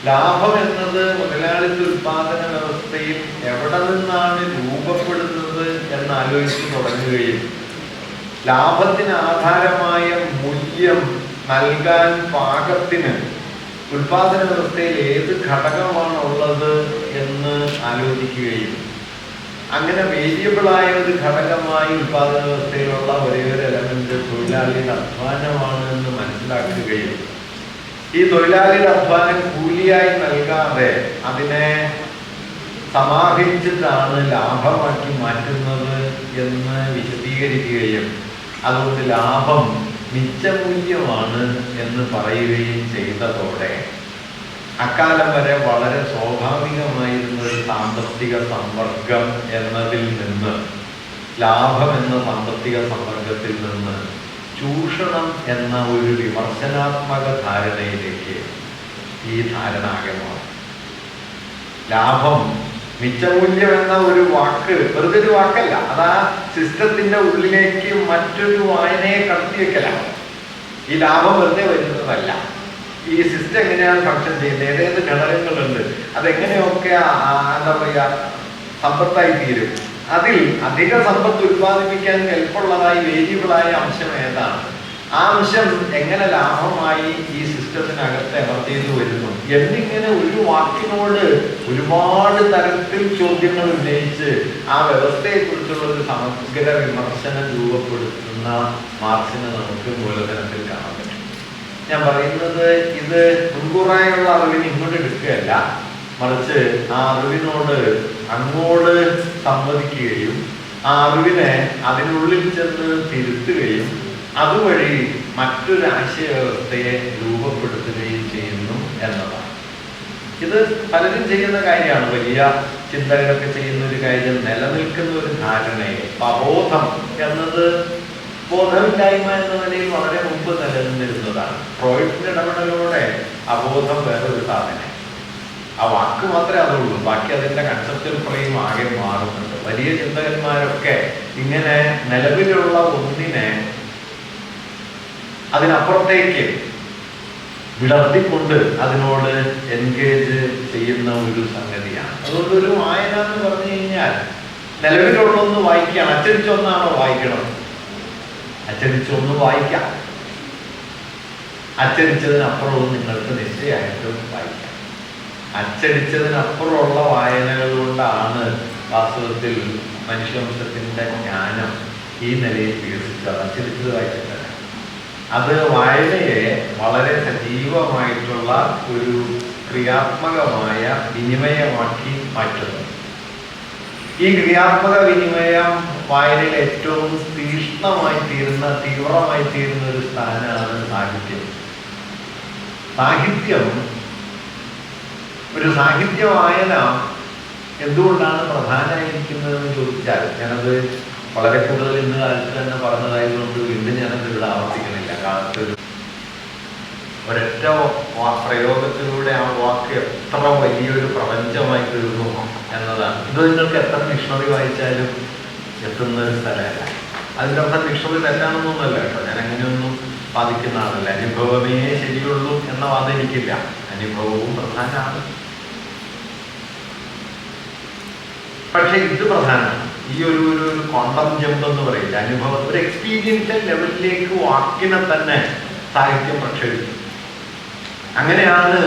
[SPEAKER 1] ലാഭം എന്നത് മുതലാളിത്ത ഉൽപാദന വ്യവസ്ഥയിൽ എവിടെ നിന്നാണ് രൂപപ്പെടുന്നത് എന്നാലോചിച്ച് തുടങ്ങുകയും ലാഭത്തിന് ആധാരമായ മൂല്യം നൽകാൻ പാകത്തിന് ഉൽപാദന വ്യവസ്ഥയിൽ ഏത് ഘടകമാണുള്ളത് എന്ന് ആലോചിക്കുകയും അങ്ങനെ വേരിയബിളായ ഒരു ഘടകമായി ഉൽപാദന വ്യവസ്ഥയിലുള്ള ഒരേ ഒരു എലമെന്റ് തൊഴിലാളിയുടെ അധ്വാനമാണ് എന്ന് മനസ്സിലാക്കുകയും ഈ തൊഴിലാളിയുടെ അധ്വാനം കൂലിയായി നൽകാതെ അതിനെ സമാഹരിച്ചിട്ടാണ് ലാഭമാക്കി മാറ്റുന്നത് എന്ന് വിശദീകരിക്കുകയും അതുകൊണ്ട് ലാഭം മിച്ചമൂല്യമാണ് എന്ന് പറയുകയും ചെയ്തതോടെ അക്കാലം വരെ വളരെ സ്വാഭാവികമായിരുന്ന ഒരു സാമ്പത്തിക സമ്പർക്കം എന്നതിൽ നിന്ന് ലാഭം എന്ന സാമ്പത്തിക സമ്പർക്കത്തിൽ നിന്ന് ചൂഷണം എന്ന ഒരു വിമർശനാത്മക ധാരണയിലേക്ക് ഈ ധാരണ ആകെ മാറും. ലാഭം മിച്ചമൂല്യം എന്ന ഒരു വാക്ക് വെറുതെ ഒരു വാക്കല്ല, അത് ആ സിസ്റ്റത്തിന്റെ ഉള്ളിലേക്ക് മറ്റൊരു വായനയെ കടത്തിവെക്കലാണ്. ഈ ലാഭം വെറുതെ വരുന്നതല്ല, ഈ സിസ്റ്റം എങ്ങനെയാണ് ഫങ്ഷൻ ചെയ്യുന്നത്, ഏതേത് ഘടകങ്ങളുണ്ട്, അതെങ്ങനെയൊക്കെ എന്താ പറയുക സമ്പത്തായി തീരും, അതിൽ അധിക സമ്പത്ത് ഉത്പാദിപ്പിക്കാൻ കെൽപ്പുള്ളതായി വേരിയബിളായ അംശം ഏതാണ്, ആ അംശം എങ്ങനെ ലാഭമായി ഈ സിസ്റ്റത്തിനകത്ത് എമർത്തിയത് വരുന്നു എന്നിങ്ങനെ ഒരു വാക്കിനോട് ഒരുപാട് തരത്തിൽ ചോദ്യങ്ങൾ ഉന്നയിച്ച് ആ വ്യവസ്ഥയെക്കുറിച്ചുള്ള ഒരു സമഗ്ര വിമർശനം രൂപപ്പെടുത്തുന്ന മാർക്സിനെ നമുക്ക് മൂലധനത്തിൽ കാണാൻ പറ്റും. ഞാൻ പറയുന്നത് ഇത് മുൻകൂറായുള്ള അറിവിന് ഇങ്ങോട്ട് എടുക്കുകയല്ല, മറിച്ച് ആ അറിവിനോട് അങ്ങോട്ട് സംവദിക്കുകയും ആ അറിവിനെ അതിനുള്ളിൽ ചെന്ന് തിരുത്തുകയും അതുവഴി മറ്റൊരു ആശയവ്യവസ്ഥയെ രൂപപ്പെടുത്തുകയും ചെയ്യുന്നു എന്നതാണ്. ഇത് പലരും ചെയ്യുന്ന കാര്യമാണ്. വലിയ ചിന്തകരൊക്കെ ചെയ്യുന്ന ഒരു കാര്യം നിലനിൽക്കുന്ന ഒരു ധാരണയെ അബോധം എന്നത് ബോധമില്ലായ്മ എന്ന നിലയിൽ വളരെ മുമ്പ് നിലനിന്നിരുന്നതാണ്. ഫ്രോയിഡിന്റെ ഇടപെടലോടെ അബോധം വേറൊരു സാധനം, ആ വാക്ക് മാത്രമേ അതുള്ളൂ, ബാക്കി അതിന്റെ കൺസെപ്റ്റൽ ഫ്രെയിം ആകെ മാറുന്നുണ്ട്. വലിയ ചിന്തകന്മാരൊക്കെ ഇങ്ങനെ നിലവിലുള്ള ഒന്നിനെ അതിനപ്പുറത്തേക്ക് വിടർത്തിക്കൊണ്ട് അതിനോട് എൻഗേജ് ചെയ്യുന്ന ഒരു സംഗതിയാണ്. അതുകൊണ്ട് ഒരു വായന എന്ന് പറഞ്ഞു കഴിഞ്ഞാൽ നിലവിലുള്ളൊന്ന് വായിക്കുകയാണ്. അച്ചടിച്ചൊന്നാണോ വായിക്കണം? അച്ചടിച്ചൊന്ന് വായിക്കാം, അച്ചടിച്ചതിനപ്പുറവും നിങ്ങൾക്ക് നിശ്ചയമായിട്ടും വായിക്കാം. അച്ചടിച്ചതിനപ്പുറമുള്ള വായനകൾ കൊണ്ടാണ് വാസ്തവത്തിൽ മനുഷ്യവംശത്തിന്റെ ജ്ഞാനം ഈ നിലയിൽ വികസിച്ചത്. അച്ചടിച്ചത് വായിച്ചിട്ടല്ല, അത് വായനയെ വളരെ സജീവമായിട്ടുള്ള ഒരു ക്രിയാത്മകമായ വിനിമയമാക്കി മാറ്റുന്നു. ഈ ക്രിയാത്മക വിനിമയം വായനയിൽ ഏറ്റവും തീക്ഷ്ണമായി തീരുന്ന, തീവ്രമായി തീരുന്ന ഒരു സ്ഥാനമാണ് സാഹിത്യം. സാഹിത്യം, ഒരു സാഹിത്യ വായന എന്തുകൊണ്ടാണ് പ്രധാനമായിരിക്കുന്നതെന്ന് ചോദിച്ചാൽ, ഞാനത് വളരെ കൂടുതൽ ഇന്ന് കാലത്ത് തന്നെ പറഞ്ഞതായതുകൊണ്ട് വീണ്ടും ഞാനത് ഇവിടെ ആവർത്തിക്കുന്നില്ല. കാലത്ത് ഒരൊറ്റ പ്രയോഗത്തിലൂടെ ആ വാക്ക് എത്ര വലിയൊരു പ്രപഞ്ചമായി തീർന്നു എന്നതാണ്. ഇത് നിങ്ങൾക്ക് എത്ര ഡിക്ഷണറി വായിച്ചാലും എത്തുന്ന ഒരു സ്ഥലമല്ല. അതിൻ്റെ അർത്ഥം ഡിക്ഷണറി തെറ്റാണെന്നൊന്നുമല്ല കേട്ടോ, ഞാൻ അങ്ങനെയൊന്നും വാദിക്കുന്ന ആളല്ല. അനുഭവമേ ശരിയുള്ളൂ എന്ന വാദം എനിക്കില്ല. അനുഭവവും പ്രധാനമാണ്, പക്ഷെ ഇത് പ്രധാനമാണ്. ഈ ഒരു ക്വാണ്ടം ജമ്പ് എന്ന് പറയില്ല, അനുഭവം, ഒരു എക്സ്പീരിയൻഷ്യൽ ലെവലിലേക്ക് വാക്കിനെ തന്നെ സാഹിത്യം പ്രക്ഷേപിക്കും. അങ്ങനെയാണ്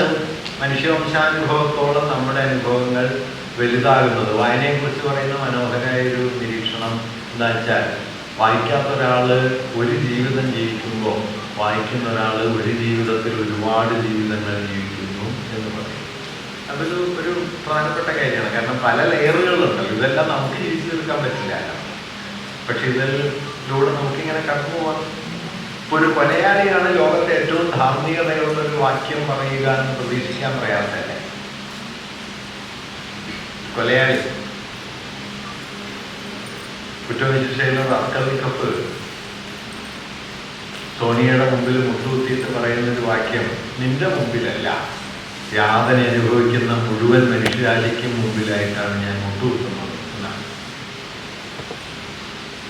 [SPEAKER 1] മനുഷ്യവംശാനുഭവത്തോളം നമ്മുടെ അനുഭവങ്ങൾ വലുതാകുന്നത്. വായനയെക്കുറിച്ച് പറയുന്ന മനോഹരമായൊരു നിരീക്ഷണം എന്താ വെച്ചാൽ, വായിക്കാത്ത ഒരാള് ഒരു ജീവിതം ജീവിക്കുമ്പോൾ വായിക്കുന്ന ഒരാൾ ഒരു ജീവിതത്തിൽ ഒരുപാട് ജീവിതങ്ങൾ ജീവിക്കുന്നു എന്ന് പറയും. അതൊരു പ്രധാനപ്പെട്ട കാര്യമാണ്. കാരണം പല ലെയറുകളുണ്ടല്ലോ, ഇതെല്ലാം നമുക്ക് ജീവിച്ചു തീർക്കാൻ പറ്റില്ല. പക്ഷെ ഇതിലൂടെ നമുക്കിങ്ങനെ കടന്നു പോകാം. ഇപ്പോൾ ഒരു കൊലയാളിയാണ് ലോകത്തെ ഏറ്റവും ധാർമ്മികതയുള്ള ഒരു വാക്യം പറയുക എന്ന് പ്രതീക്ഷിക്കാൻ പ്രയാസമല്ലേ? കൊലയാളി, കുറ്റവിശിക്ഷയിലുള്ള അസ്കൽക്കപ്പ് സോണിയയുടെ മുമ്പിൽ മുട്ടുകുത്തിയിട്ട് പറയുന്ന ഒരു വാക്യം, നിന്റെ മുമ്പിലല്ല, യാതന അനുഭവിക്കുന്ന മുഴുവൻ മനുഷ്യരാശിക്കും മുമ്പിലായിട്ടാണ് ഞാൻ മുട്ടുകുത്തുന്നത് എന്നാണ്.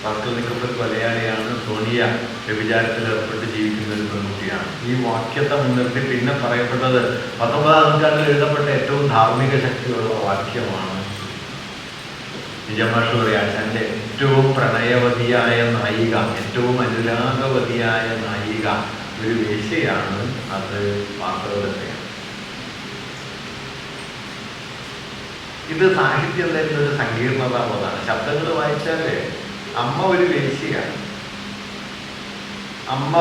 [SPEAKER 1] അസ്കൽക്കപ്പ് കൊലയാളിയാണ്, സോണിയ വ്യഭിചാരത്തിൽ ഏർപ്പെട്ട് ജീവിക്കുന്ന ഒരു പെൺകുട്ടിയാണ്. ഈ വാക്യത്തെ മുൻനിർത്തി പിന്നെ പറയപ്പെട്ടത് 19ാം നൂറ്റാണ്ടിൽ എഴുതപ്പെട്ട ഏറ്റവും ധാർമ്മിക ശക്തിയുള്ള വാക്യമാണ്. നിജമാഷ പറയാൻ തൻ്റെ ഏറ്റവും പ്രണയവതിയായ നായിക, ഏറ്റവും അനുരാഗവതിയായ നായിക ഒരു വേശ്യയാണ്, അത് വാസ്തവതയാണ്. ഇത് സാഹിത്യം തന്നെ ഒരു സങ്കീർണത ഉള്ളതാണ്. ശബ്ദങ്ങൾ വായിച്ചാലേ അമ്മ ഒരു വേശ്യയാണ്. അമ്മ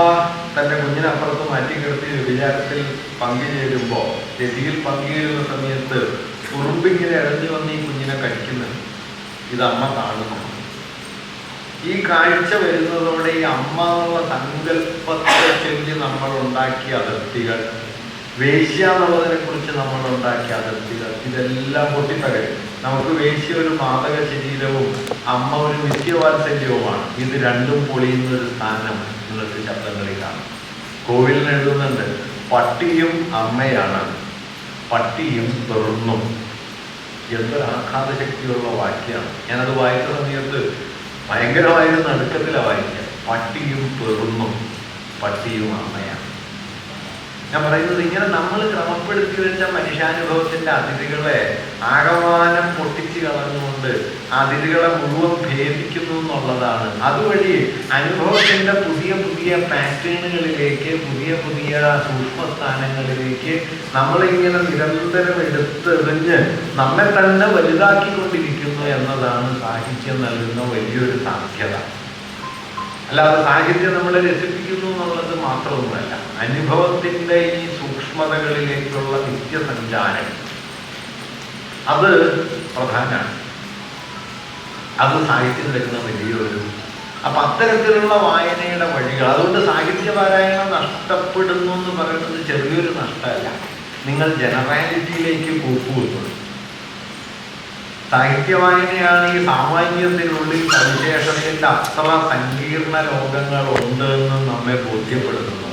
[SPEAKER 1] തൻ്റെ കുഞ്ഞിനപ്പുറത്ത് മാറ്റിക്കിടത്തി വിചാരത്തിൽ പങ്കുചേരുമ്പോൾ, രതിയിൽ പങ്കുചേരുന്ന സമയത്ത് കുറുമ്പിങ്ങനെ ഇഴഞ്ഞു വന്ന് ഈ കുഞ്ഞിനെ കഴിക്കുന്നത് ഇത് അമ്മ കാണുന്നു. ഈ കാഴ്ച വരുന്നതോടെ ഈ അമ്മ എന്നുള്ള സങ്കല്പത്തെ ചൊല്ലി നമ്മൾ ഉണ്ടാക്കിയ അതിർത്തികൾ, വേശ്യ എന്നുള്ളതിനെ കുറിച്ച് നമ്മൾ ഉണ്ടാക്കിയ അതിർത്തികൾ, ഇതെല്ലാം പൊട്ടിത്തകരും. നമുക്ക് വേശ്യ ഒരു മാതക ശരീരവും അമ്മ ഒരു നിത്യവാത്സല്യവുമാണ്. ഇത് രണ്ടും പൊളിയുന്നൊരു സ്ഥാനം നിങ്ങൾക്ക് ശബ്ദങ്ങളിൽ കാണും. കോവിലിന് എഴുതുന്നുണ്ട്, പട്ടിയും അമ്മയാണ്, പട്ടിയും പെറുന്നും. എന്തൊരു ആഘാത ശക്തിയുള്ള വാക്യമാണ്. ഞാനത് വായിക്കുന്ന സമയത്ത് ഭയങ്കരമായൊരു നടുക്കത്തിലാണ് വായിക്കുക. പട്ടിയും പെറുന്നും, പട്ടിയും അമ്മയാണ്. ഞാൻ പറയുന്നത് ഇങ്ങനെ നമ്മൾ ക്രമപ്പെടുത്തി വെച്ച മനുഷ്യാനുഭവത്തിന്റെ അതിരുകളെ ആകമാനം പൊട്ടിച്ച് കളഞ്ഞുകൊണ്ട് അതിരുകളെ മുഴുവൻ ഭേദിക്കുന്നു എന്നുള്ളതാണ്. അതുവഴി അനുഭവത്തിന്റെ പുതിയ പുതിയ പാറ്റേണുകളിലേക്ക്, പുതിയ പുതിയ സൂക്ഷ്മസ്ഥാനങ്ങളിലേക്ക് നമ്മളിങ്ങനെ നിരന്തരം എടുത്തെറിഞ്ഞ് നമ്മെ തന്നെ വലുതാക്കിക്കൊണ്ടിരിക്കുന്നു എന്നതാണ് സാഹിത്യം നൽകുന്ന വലിയൊരു സാധ്യത. അല്ലാതെ സാഹിത്യം നമ്മളെ രസിപ്പിക്കുന്നു എന്നുള്ളത് മാത്രമൊന്നുമല്ല, അനുഭവത്തിൻ്റെ ഈ സൂക്ഷ്മതകളിലേക്കുള്ള നിത്യസഞ്ചാരം അത് പ്രധാനമാണ്. അത് സാഹിത്യം തരുന്ന വലിയൊരു. അപ്പം അത്തരത്തിലുള്ള വായനയുടെ വഴികൾ, അതുകൊണ്ട് സാഹിത്യപാരായണം നഷ്ടപ്പെടുന്നു എന്ന് പറയുന്നത് ചെറിയൊരു നഷ്ടമല്ല. നിങ്ങൾ ജനറാലിറ്റിയിലേക്ക് കൂപ്പുവെക്കുന്നു. സാഹിത്യവായനയാണ് ഈ സാമാന്യത്തിനുള്ളിൽ സവിശേഷതയുടെ അത്ര സങ്കീർണ ലോകങ്ങളുണ്ട് എന്ന് നമ്മെ ബോധ്യപ്പെടുത്തുന്നു.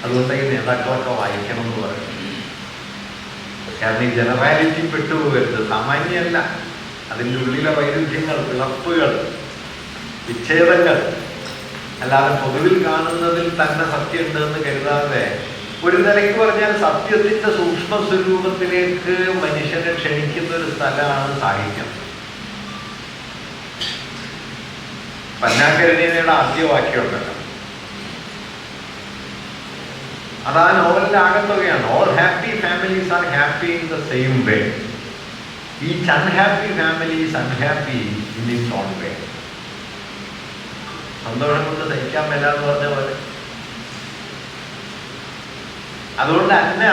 [SPEAKER 1] അതുകൊണ്ട് ഈ നേതാക്കളൊക്കെ വായിക്കണം എന്ന് പറയുന്നത്. കാരണം ഈ ജനറാലിറ്റി പെട്ടുപോകരുത്. സാമാന്യമല്ല, അതിൻ്റെ ഉള്ളിലെ വൈരുദ്ധ്യങ്ങൾ, പിളർപ്പുകൾ, വിച്ഛേദങ്ങൾ, അല്ലാതെ പൊതുവിൽ കാണുന്നതിൽ തന്നെ സത്യമുണ്ട് എന്ന് കരുതാതെ, ഒരു നിലയ്ക്ക് പറഞ്ഞാൽ സത്യത്തിന്റെ സൂക്ഷ്മ സ്വരൂപത്തിലേക്ക് മനുഷ്യനെ ക്ഷണിക്കുന്ന ഒരു സ്ഥലമാണ് സാഹിത്യം. പന്നാക്കരണിയുടെ ആദ്യ വാക്യമുണ്ടല്ലോ, അതാ നോവലിന്റെ ആകത്തുകയാണ്. All happy families are happy in the same way, each unhappy family is unhappy in its own way. സന്തോഷം കൊണ്ട് സഹിക്കാൻ മേല എന്ന് പറഞ്ഞ പോലെ. അതുകൊണ്ട് അന്ന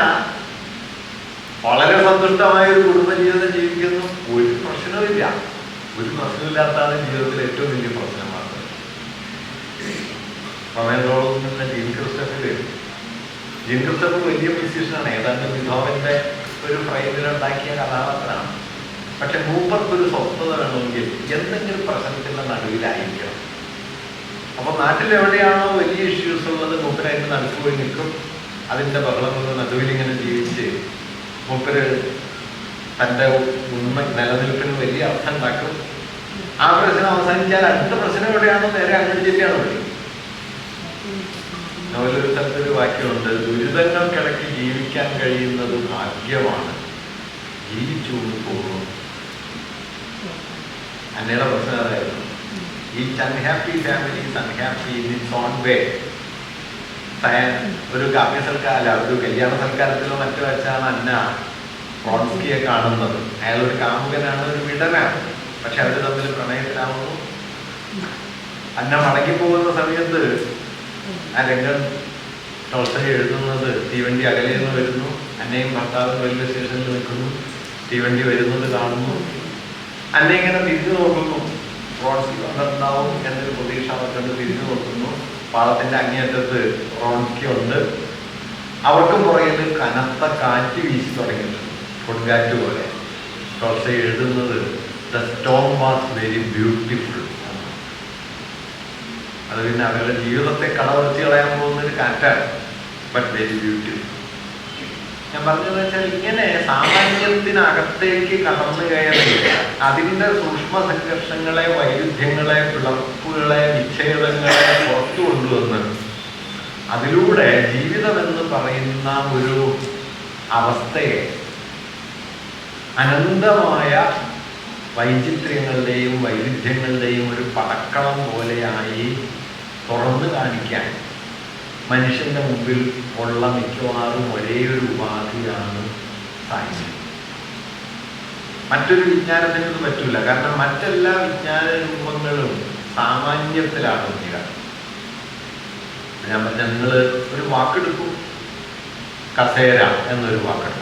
[SPEAKER 1] വളരെ സന്തുഷ്ടമായ ഒരു കുടുംബജീവിതം ജീവിക്കുന്നു. ഒരു പ്രശ്നവുമില്ല. ഒരു പ്രശ്നമില്ലാത്തതാണ് ജീവിതത്തിൽ ഏറ്റവും വലിയ പ്രശ്നമാണ്. സമയത്തോളം തന്നെ ജീൻ ക്രിസ്റ്റഫ് വലിയ മ്യൂസീഷ്യനാണ്. ഏതാണ്ട് വിധോവന്റെ ഒരു ഫ്രെയിമിലുണ്ടാക്കിയ കഥാപാത്രമാണ്. പക്ഷെ മൂപ്പർക്കൊരു സ്വസ്ഥത വേണമെങ്കിൽ എന്തെങ്കിലും പ്രശ്നത്തിന്റെ നടുവിലായിരിക്കണം. അപ്പൊ നാട്ടിലെവിടെയാണോ വലിയ ഇഷ്യൂസ് ഉള്ളത് മൂപ്പരതിന്റെ നടുക്ക് പോയി നിൽക്കും. അതിൻ്റെ ബഹളമൊന്നും നടുവിലിങ്ങനെ ജീവിച്ച് മൂപ്പര് തൻ്റെ നിലനിൽപ്പിന് വലിയ അർത്ഥം ഉണ്ടാക്കും. ആ പ്രശ്നം അവസാനിച്ചാൽ അടുത്ത പ്രശ്നം എവിടെയാണോ നേരെ അങ്ങോട്ട് ചെല്ലിയാണ് വഴി. നോവലൊരു സ്ഥലത്തൊരു വാക്യമുണ്ട്, ദുരിതങ്ങൾക്കിടയ്ക്ക് ജീവിക്കാൻ കഴിയുന്നത് ഭാഗ്യമാണ്, ജീവിച്ചു പോകുന്നു. അന്നയുടെ പ്രശ്നം അതായിരുന്നു. Each unhappy family is unhappy in its own വേ. ഒരു കാവ്യ സൽക്കാരല്ല, ഒരു കല്യാണ സൽക്കാരത്തിലോ മറ്റോ വെച്ചാണ് അന്ന റോൺസ്കിയെ കാണുന്നത്. അയാളൊരു കാമുകനാണ്, ഒരു വിടനാണ്. പക്ഷെ അവർ തമ്മിൽ പ്രണയത്തിലാവുന്നു. അന്ന മടങ്ങിപ്പോകുന്ന സമയത്ത് ആ രംഗം ടോൾസ്റ്റോയ് എഴുതുന്നത്, തീവണ്ടി അകലെ നിന്ന് വരുന്നു, അന്നയും ഭർത്താവും റെയിൽവേ സ്റ്റേഷനിൽ നിൽക്കുന്നു, തീവണ്ടി വരുന്നത് കാണുന്നു. അന്ന ഇങ്ങനെ തിരിഞ്ഞു നോക്കുന്നു, റോൺസ്കി വന്നിട്ടുണ്ടാവും എന്നൊരു പ്രതീക്ഷ അവർക്കുണ്ട്. തിരിഞ്ഞു നോക്കുന്നു, പാളത്തിന്റെ അങ്ങേയറ്റത്ത് റോൺസ്കി ഉണ്ട്. അവർക്കും പുറകിൽ കനത്ത കാറ്റ് വീശി തുടങ്ങിയിട്ടുണ്ട്, കൊടുങ്കാറ്റ് പോലെ. ടോൾസ്റ്റോയ് എഴുതുന്നത് the Storm was very beautiful. അത് പിന്നെ അവരുടെ ജീവിതത്തെ കടവർത്തി കളയാൻ പോകുന്നൊരു കാറ്റാണ്, ബട്ട് വെരി ബ്യൂട്ടിഫുൾ. ഞാൻ പറഞ്ഞതെന്ന് വെച്ചാൽ ഇങ്ങനെ സാമാന്യത്തിനകത്തേക്ക് കടന്നു കയറി അതിൻ്റെ സൂക്ഷ്മ സംഘർഷങ്ങളെ, വൈരുദ്ധ്യങ്ങളെ, പിളർപ്പുകളെ, വിച്ഛേദങ്ങളെ പുറത്തു കൊണ്ടുവന്ന് അതിലൂടെ ജീവിതമെന്ന് പറയുന്ന ഒരു അവസ്ഥയെ അനന്തമായ വൈചിത്ര്യങ്ങളുടെയും വൈരുദ്ധ്യങ്ങളുടെയും ഒരു പടക്കളം പോലെയായി തുറന്നു കാണിക്കാൻ മനുഷ്യന്റെ മുമ്പിൽ ഉള്ള മിക്കവാറും ഒരേ ഒരു ഉപാധിയാണ് സാഹിത്യം. മറ്റൊരു വിജ്ഞാനത്തിന് ഇത് പറ്റൂല. കാരണം മറ്റെല്ലാ വിജ്ഞാന രൂപങ്ങളും സാമാന്യത്തിലാണ് വരിക. ഞാൻ പറഞ്ഞ നിങ്ങൾ ഒരു വാക്കെടുക്കും, കസേര എന്നൊരു വാക്കെടുക്കും.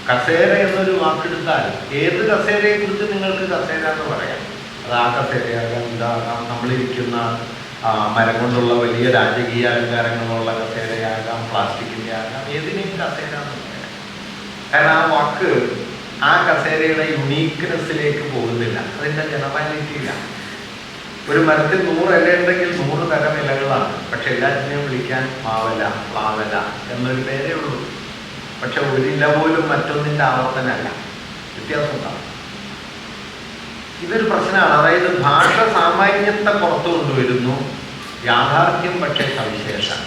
[SPEAKER 1] കസേര എന്നൊരു വാക്കെടുത്താൽ ഏത് കസേരയെ കുറിച്ച് നിങ്ങൾക്ക് കസേര എന്ന് പറയാം. അത് ആ കസേരയാകാം, ഇതാകാം, നമ്മളിരിക്കുന്ന മരം കൊണ്ടുള്ള വലിയ രാജകീയ അലങ്കാരങ്ങളുള്ള കസേരയാകാം, പ്ലാസ്റ്റിക്കിൻ്റെ ആകാം, ഏതിനേയും കസേര എന്ന് പറയാം. കാരണം ആ വാക്ക് ആ കസേരയുടെ യുണീക്ക്നെസ്സിലേക്ക് പോകുന്നില്ല, അതിൻ്റെ ജനറാലിറ്റിയില്ല. ഒരു മരത്തിൽ 100 ഇല ഉണ്ടെങ്കിൽ 100 തരം ഇലകളാണ്. പക്ഷെ എല്ലാത്തിനെയും വിളിക്കാൻ മാവല, പ്ലാവല എന്നൊരു പേരേ ഉള്ളൂ. പക്ഷെ ഒരു ഇല പോലും മറ്റൊന്നിൻ്റെ ആവർത്തനമല്ല, വ്യത്യാസം ഉണ്ടാവും. ഇതൊരു പ്രശ്നമാണ്. അതായത് ഭാഷ സാമാന്യത്തെ പുറത്തു കൊണ്ടുവരുന്നു, യാഥാർത്ഥ്യം പക്ഷേ സവിശേഷം.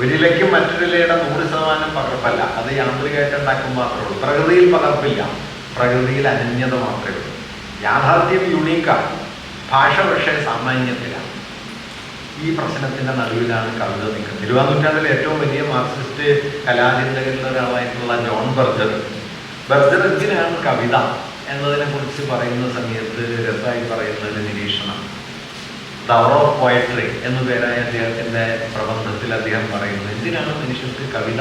[SPEAKER 1] ഒരിലയ്ക്കും മറ്റൊരിലയുടെ 100% പകർപ്പല്ല, അത് യാന്ത്രികമായിട്ട് ഉണ്ടാക്കുമ്പോൾ മാത്രമേ ഉള്ളൂ. പ്രകൃതിയിൽ പകർപ്പില്ല, പ്രകൃതിയിൽ അനന്യത മാത്രമേ ഉള്ളൂ. യാഥാർത്ഥ്യം യുണീക്കാണ്, ഭാഷ പക്ഷേ സാമാന്യത്തിലാണ്. ഈ പ്രശ്നത്തിൻ്റെ നടുവിലാണ് കവിത നിൽക്കുന്നത്. 20-ാം നൂറ്റാണ്ടിൽ ഏറ്റവും വലിയ മാർക്സിസ്റ്റ് കലാചിന്തകരിൽ ഒരാളായിട്ടുള്ള ജോൺ ബർജർ എന്തിനാണ് കവിത എന്നതിനെ കുറിച്ച് പറയുന്ന സമയത്ത് രസമായി പറയുന്ന ഒരു നിരീക്ഷണം. ദ അവർ ഓഫ് പോയട്രി എന്നു പേരായ അദ്ദേഹത്തിൻ്റെ പ്രബന്ധത്തിൽ അദ്ദേഹം പറയുന്നത്, എന്തിനാണ് മനുഷ്യർക്ക് കവിത?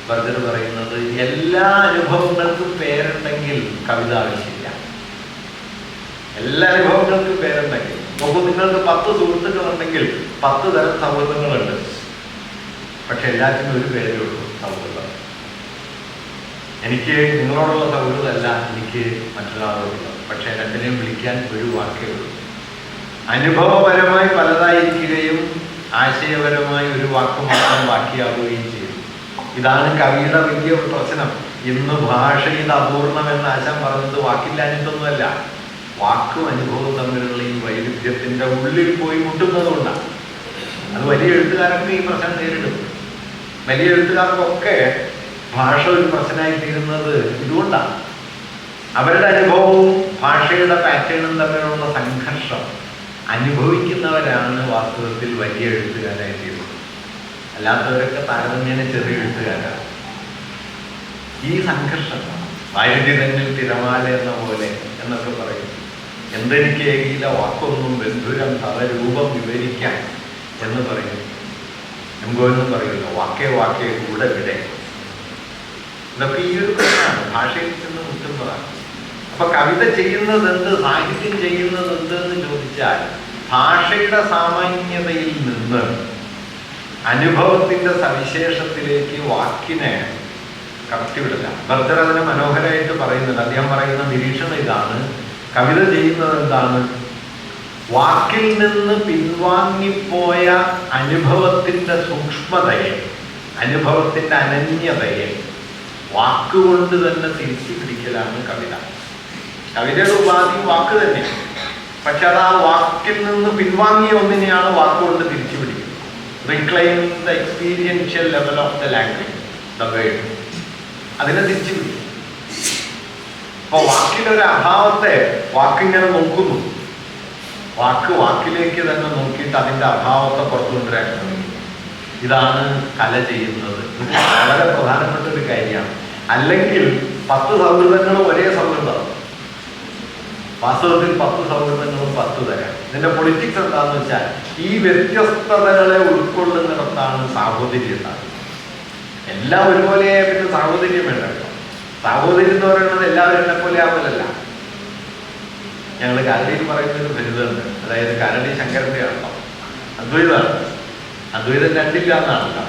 [SPEAKER 1] ബർജർ പറയുന്നത്, എല്ലാ അനുഭവങ്ങൾക്കും പേരുണ്ടെങ്കിൽ കവിത ആവശ്യമില്ല. എല്ലാ അനുഭവങ്ങൾക്കും പേരുണ്ടെങ്കിൽ, നോക്കൂ, നിങ്ങൾക്ക് 10 സുഹൃത്തുക്കളുണ്ടെങ്കിൽ 10 തരം സൗഹൃദങ്ങളുണ്ട്. പക്ഷെ എല്ലാത്തിനും ഒരു പേരേ ഉള്ളൂ, സൗഹൃദം. എനിക്ക് നിങ്ങളോടുള്ള സൗഹൃദമല്ല എനിക്ക് മറ്റൊരാളോടുള്ളത്. പക്ഷെ രണ്ടിനെയും വിളിക്കാൻ ഒരു വാക്കേ ഉള്ളൂ. അനുഭവപരമായി പലതായിരിക്കുകയും ആശയപരമായി ഒരു വാക്ക് മാത്രം ബാക്കിയാവുകയും ചെയ്യും. ഇതാണ് കവിയുടെ വലിയ പ്രശ്നം. ഇന്ന് ഭാഷയിൽ അപൂർണമെന്ന് ആശാൻ പറഞ്ഞത് വാക്കില്ലാഞ്ഞിട്ടൊന്നുമല്ല, വാക്കും അനുഭവവും തമ്മിലുള്ള ഈ വൈരുദ്ധ്യത്തിൻ്റെ ഉള്ളിൽ പോയി മുട്ടുന്നതുകൊണ്ടാണ്. അത് വലിയ എഴുത്തുകാരൊക്കെ ഈ പ്രശ്നം നേരിടും. വലിയ എഴുത്തുകാർക്കൊക്കെ ഭാഷ ഒരു പ്രശ്നമായി തീരുന്നത് ഇതുകൊണ്ടാണ്. അവരുടെ അനുഭവവും ഭാഷയുടെ പാറ്റേണും തമ്മിലുള്ള സംഘർഷം അനുഭവിക്കുന്നവരാണ് വാസ്തവത്തിൽ വലിയ എഴുത്തുകാരായി തീരുന്നത്. അല്ലാത്തവരൊക്കെ താരതമ്യേന ചെറിയ എഴുത്തുകാരാണ്. ഈ സംഘർഷം വൈരുദ്ധ്യത്തിൽ തിരമാല എന്ന പോലെ എന്നൊക്കെ പറയും. എന്തെനിക്ക് ഏകിയില്ല വാക്കൊന്നും ബന്ധുരം തവരൂപം വിവരിക്കാൻ എന്ന് പറയും. എംഗോയെന്നും പറയുമല്ലോ, വാക്കേ കൂടെ വിടെ. ഇതൊക്കെ ഈ ഒരു പ്രശ്നമാണ്, ഭാഷയിൽ നിന്ന് മുട്ടുന്നതാണ്. അപ്പൊ കവിത ചെയ്യുന്നത് എന്ത്, സാഹിത്യം ചെയ്യുന്നത് എന്തെന്ന് ചോദിച്ചാൽ ഭാഷയുടെ സാമാന്യതയിൽ നിന്ന് അനുഭവത്തിന്റെ സവിശേഷത്തിലേക്ക് വാക്കിനെ കടത്തിവിടില്ല. ബർജർ അതിനെ മനോഹരമായിട്ട് പറയുന്നുണ്ട്. അദ്ദേഹം പറയുന്ന നിരീക്ഷണം ഇതാണ്: കവിത ചെയ്യുന്നത് എന്താണ്? വാക്കിൽ നിന്ന് പിൻവാങ്ങിപ്പോയ അനുഭവത്തിന്റെ സൂക്ഷ്മതയെ, അനുഭവത്തിന്റെ അനന്യതയെ വാക്കുകൊണ്ട് തന്നെ തിരിച്ചു പിടിക്കലാണ് കവിത. കവിതയുടെ ഉപാധി വാക്ക് തന്നെ. പക്ഷെ അത് ആ വാക്കിൽ നിന്ന് പിൻവാങ്ങിയ ഒന്നിനെയാണ് വാക്കുകൊണ്ട് തിരിച്ചു പിടിക്കുന്നത്. Reclaiming the experiential level of the language, the word, അതിനെ തിരിച്ചു പിടിക്കും. അപ്പൊ വാക്കിലൊരു അഭാവത്തെ വാക്കിങ്ങനെ നോക്കുന്നു, വാക്കിലേക്ക് തന്നെ നോക്കിയിട്ട് അതിൻ്റെ അഭാവത്തെ പുറത്തു കൊണ്ടുവരാൻ ശ്രമിക്കും. ഇതാണ് കല ചെയ്യുന്നത്. ഇത് വളരെ പ്രധാനപ്പെട്ട ഒരു കാര്യമാണ്. അല്ലെങ്കിൽ 10 സൗഹൃദങ്ങളും ഒരേ സൗഹൃദം. വാസ്തവത്തിൽ 10 സൗഹൃദങ്ങളും 10 തരം. ഇതിന്റെ പൊളിറ്റിക്സ് എന്താന്ന് വെച്ചാൽ ഈ വ്യത്യസ്തതകളെ ഉൾക്കൊള്ളുന്നിടത്താണ് സാഹോദര്യം ഉണ്ടാകുന്നത്. എല്ലാം ഒരുപോലെ പിന്നെ സാഹോദര്യം വേണ്ടല്ലോ. സാഹോദര്യം എന്ന് പറയുന്നത് എല്ലാവരും എന്നെ പോലെ ആവില്ലല്ല. ഞങ്ങൾ കാരടിയിൽ പറയുന്നൊരു ഫലിതമുണ്ട്. അതായത് കാരടി ശങ്കരന്റെ ആണല്ലോ, അദ്വൈതമാണ്. അദ്വൈതം രണ്ടില്ല എന്നാണല്ലോ.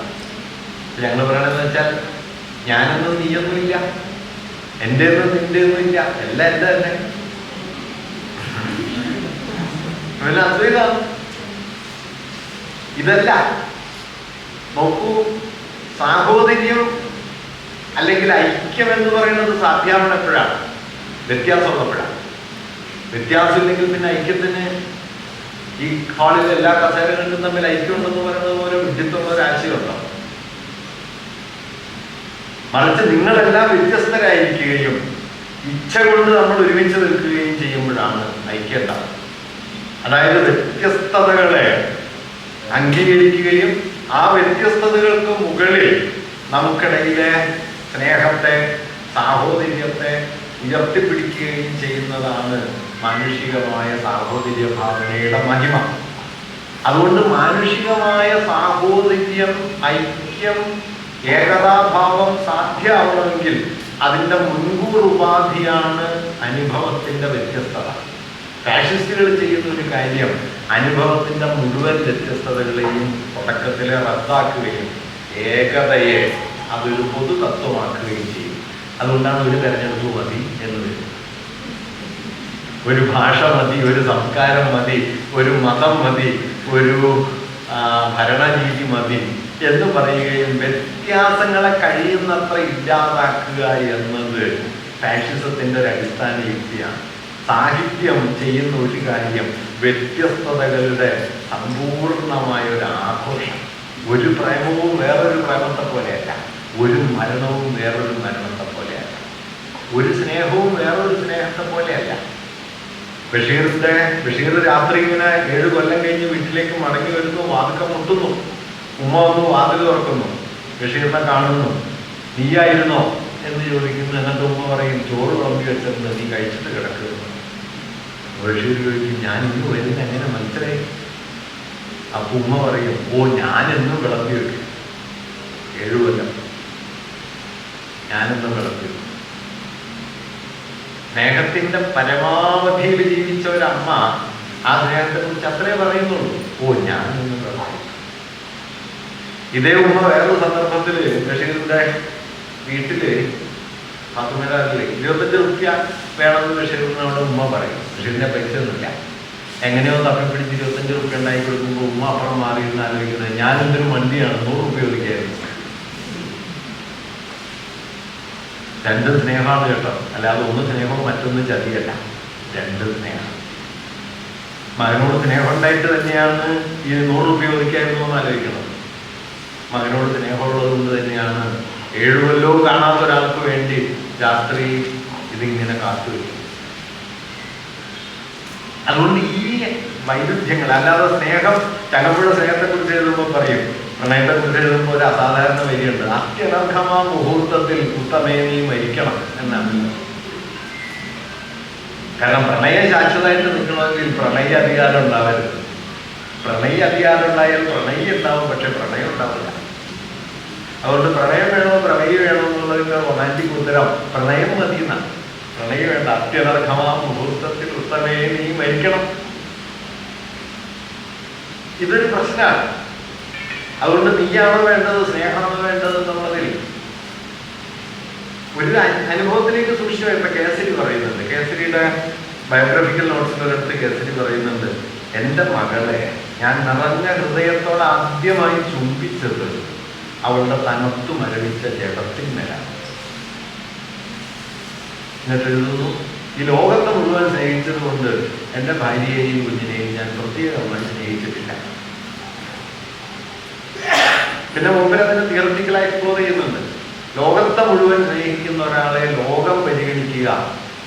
[SPEAKER 1] ഞങ്ങൾ പറയണതെന്ന് വെച്ചാൽ ഞാനൊന്നും നീയൊന്നും ഇല്ല, എൻ്റെ ഒന്നും നിന്റെ ഒന്നും ഇല്ല, എല്ലാം എൻ്റെ തന്നെ. പിന്നെ അദ്വൈതമാണ്. ഇതല്ല. നോക്കൂ, സാഹോദര്യം അല്ലെങ്കിൽ ഐക്യം എന്ന് പറയുന്നത് സാധ്യമാണ് എപ്പോഴാണ്? വ്യത്യാസമുള്ളപ്പോഴാണ്. വ്യത്യാസമില്ലെങ്കിൽ പിന്നെ ഐക്യത്തിന് ഈ ഹാളിലെ എല്ലാ കസേരകൾക്കും തമ്മിൽ ഐക്യം ഉണ്ടെന്ന് പറയുന്നത് പോലെ വിഡിത്തമുള്ള ഒരു ആശയമുണ്ടോ? മറിച്ച് നിങ്ങളെല്ലാം വ്യത്യസ്തരായിരിക്കുകയും ഇച്ഛ കൊണ്ട് നമ്മൾ ഒരുമിച്ച് നിൽക്കുകയും ചെയ്യുമ്പോഴാണ് ഐക്യം ഉണ്ടാകുന്നത്. അതായത് വ്യത്യസ്തതകളെ അംഗീകരിക്കുകയും ആ വ്യത്യസ്തതകൾക്ക് മുകളിൽ നമുക്കിടയിലെ സ്നേഹത്തെ, സാഹോദര്യത്തെ ഉയർത്തിപ്പിടിക്കുകയും ചെയ്യുന്നതാണ് മാനുഷികമായ സാഹോദര്യ ഭാവനയുടെ മഹിമ. അതുകൊണ്ട് മാനുഷികമായ സാഹോദര്യം, ഐക്യം, ഏകതാഭാവം സാധ്യമാവണമെങ്കിൽ അതിൻ്റെ മുൻകൂർ ഉപാധിയാണ് അനുഭവത്തിൻ്റെ വ്യത്യസ്തത. ഫാഷിസ്റ്റുകൾ ചെയ്യുന്ന ഒരു കാര്യം അനുഭവത്തിൻ്റെ മുഴുവൻ വ്യത്യസ്തതകളെയും തുടക്കത്തിലെ റദ്ദാക്കുകയും ഏകതയെ അതൊരു പൊതു തത്വമാക്കുകയും ചെയ്യും. അതുകൊണ്ടാണ് ഒരു തെരഞ്ഞെടുപ്പ് മതി എന്ന് വരുന്നത്. ഒരു ഭാഷ മതി, ഒരു സംസ്കാരം മതി, ഒരു മതം മതി, ഒരു ഭരണരീതി മതി എന്ന് പറയുകയും വ്യത്യാസങ്ങളെ കഴിയുന്നത്ര ഇല്ലാതാക്കുക എന്നത് ഫാഷിസത്തിൻ്റെ ഒരു അടിസ്ഥാന യുക്തിയാണ്. സാഹിത്യം ചെയ്യുന്ന ഒരു കാര്യം വ്യത്യസ്തതകളുടെ സമ്പൂർണമായ ഒരു ആഘോഷം. ഒരു പ്രേമവും വേറൊരു പ്രേമത്തെ പോലെയല്ല, ഒരു മരണവും വേറൊരു മരണത്തെ പോലെയല്ല, ഒരു സ്നേഹവും വേറൊരു സ്നേഹത്തെ പോലെയല്ല. ബഷീർ രാത്രി ഇങ്ങനെ 7 കൊല്ലം കഴിഞ്ഞ് വീട്ടിലേക്ക് മടങ്ങി വരുന്നു, വാതിക്ക മുട്ടുന്നു. ഉമ്മ വന്ന് വാതിൽ തുറക്കുന്നു, ബഷീറിനെ കാണുന്നു. നീയായിരുന്നോ എന്ന് ചോദിക്കുന്നു. എന്നിട്ട് ഉമ്മ പറയും, ചോറ് വിളമ്പി വെച്ചിരുന്നു, നീ കഴിച്ചിട്ട് കിടക്കുന്നു. ബഷീർ ചോദിക്കും, ഞാൻ ഇന്ന് വരുന്ന എങ്ങനെ മനസ്സിലായി? അപ്പൊ ഉമ്മ പറയും, ഓ ഞാനെന്നും വിളമ്പി വെക്കും, 7 കൊല്ലം ഞാനെന്നും വിളമ്പി വെക്കും. സ്നേഹത്തിന്റെ പരമാവധിയിൽ ജീവിച്ച ഒരമ്മ ആ സ്നേഹത്തെ കുറിച്ച് അത്രേ പറയുന്നുള്ളൂ, ഓ ഞാനെന്നും വിളമ്പി. ഇതേ ഉമ്മ വേറൊരു സന്ദർഭത്തില് ബഷീറിന്റെ വീട്ടില് പത്തുമേരാറില് 25 റുപ്യ വേണമെന്ന് ബഷീറിനോട് ഉമ്മ പറയും. ബഷീറിന്റെ പൈസ ഒന്നുമില്ല. എങ്ങനെയോ തപ്പിപ്പിടിച്ച് 25 റുപ്യ ഉണ്ടാക്കി കൊടുക്കുമ്പോൾ ഉമ്മ അപ്പുറം മാറിയിരുന്ന് ആലോചിക്കുന്നത്, ഞാനെന്തൊരു വണ്ടിയാണ് 100 റുപ്യ ഒതുക്കിയായിരുന്നു. 2 സ്നേഹമാണ് കേട്ടോ, അല്ലാതെ ഒന്ന് സ്നേഹവും മറ്റൊന്ന് ചതിയല്ല, 2 സ്നേഹം. മകനോട് സ്നേഹം ഉണ്ടായിട്ട് തന്നെയാണ് ഈ 100 റുപ്യ ഒതുക്കിയായിരുന്നു എന്ന് ആലോചിക്കണം. മകനോട് സ്നേഹമുള്ളത് കൊണ്ട് തന്നെയാണ് 7 കൊല്ലവും കാണാത്ത ഒരാൾക്ക് വേണ്ടി രാത്രി ഇതിങ്ങനെ കാത്തുവയ്ക്കും. അതുകൊണ്ട് ഈ വൈരുദ്ധ്യങ്ങൾ, അല്ലാതെ സ്നേഹം, ചങ്ങമ്പുഴ സ്നേഹത്തെക്കുറിച്ച് എഴുതുമ്പോൾ പറയും, പ്രണയത്തെക്കുറിച്ച് എഴുതുമ്പോൾ ഒരു അസാധാരണ വരിയുണ്ട്, അത്യനർഹമാ മുഹൂർത്തത്തിൽ ഉത്തമേ നീ മരിക്കണം എന്നാണ്. കാരണം പ്രണയം ശാശ്വതമായിട്ട് നിൽക്കണമെങ്കിൽ പ്രണയ അധികാരം ഉണ്ടാവരുത്. പ്രണയ അധികാരം ഉണ്ടായാൽ പ്രണയം ഉണ്ടാവും, പക്ഷെ പ്രണയം ഉണ്ടാവില്ല. അതുകൊണ്ട് പ്രണയം വേണോ പ്രണയം വേണോ എന്നുള്ളതിൻ്റെ റൊമാൻറ്റിക് ഉത്തരം പ്രണയം മതി എന്നാണ്. പ്രണയം വേണ്ട, അത്യനർഹമാ മുഹൂർത്തത്തിൽ ഉത്തമേ നീ മരിക്കണം. ഇതൊരു പ്രശ്നമാണ്. അതുകൊണ്ട് നീയാണോ വേണ്ടത് സ്നേഹമാണോ വേണ്ടത് എന്നുള്ളതിൽ ഒരു അനുഭവത്തിലേക്ക് സൂക്ഷിച്ചു. ഇപ്പൊ കേസരി പറയുന്നുണ്ട്, കേസരിയുടെ ബയോഗ്രഫിക്കൽ നോട്ട്സിനൊരിടത്ത് കേസരി പറയുന്നുണ്ട്, എൻ്റെ മകളെ ഞാൻ നിറഞ്ഞ ഹൃദയത്തോടെ ആദ്യമായി ചുംബിച്ചത് അവളുടെ തണുത്തു മരവിച്ച ജഡത്തിന്മേലാണ്. എന്നിട്ട് എഴുതുന്നു, ഈ ലോകത്തെ മുഴുവൻ സ്നേഹിച്ചത് കൊണ്ട് എൻ്റെ ഭാര്യയെയും കുഞ്ഞിനെയും ഞാൻ പ്രത്യേകമായി സ്നേഹിച്ചിട്ടില്ല. പിന്നെ മുമ്പിൽ അതിന് തിയററ്റിക്കലായി എക്സ്പ്ലോർ ചെയ്യുന്നുണ്ട്. ലോകത്തെ മുഴുവൻ സ്നേഹിക്കുന്ന ഒരാളെ ലോകം പരിഗണിക്കുക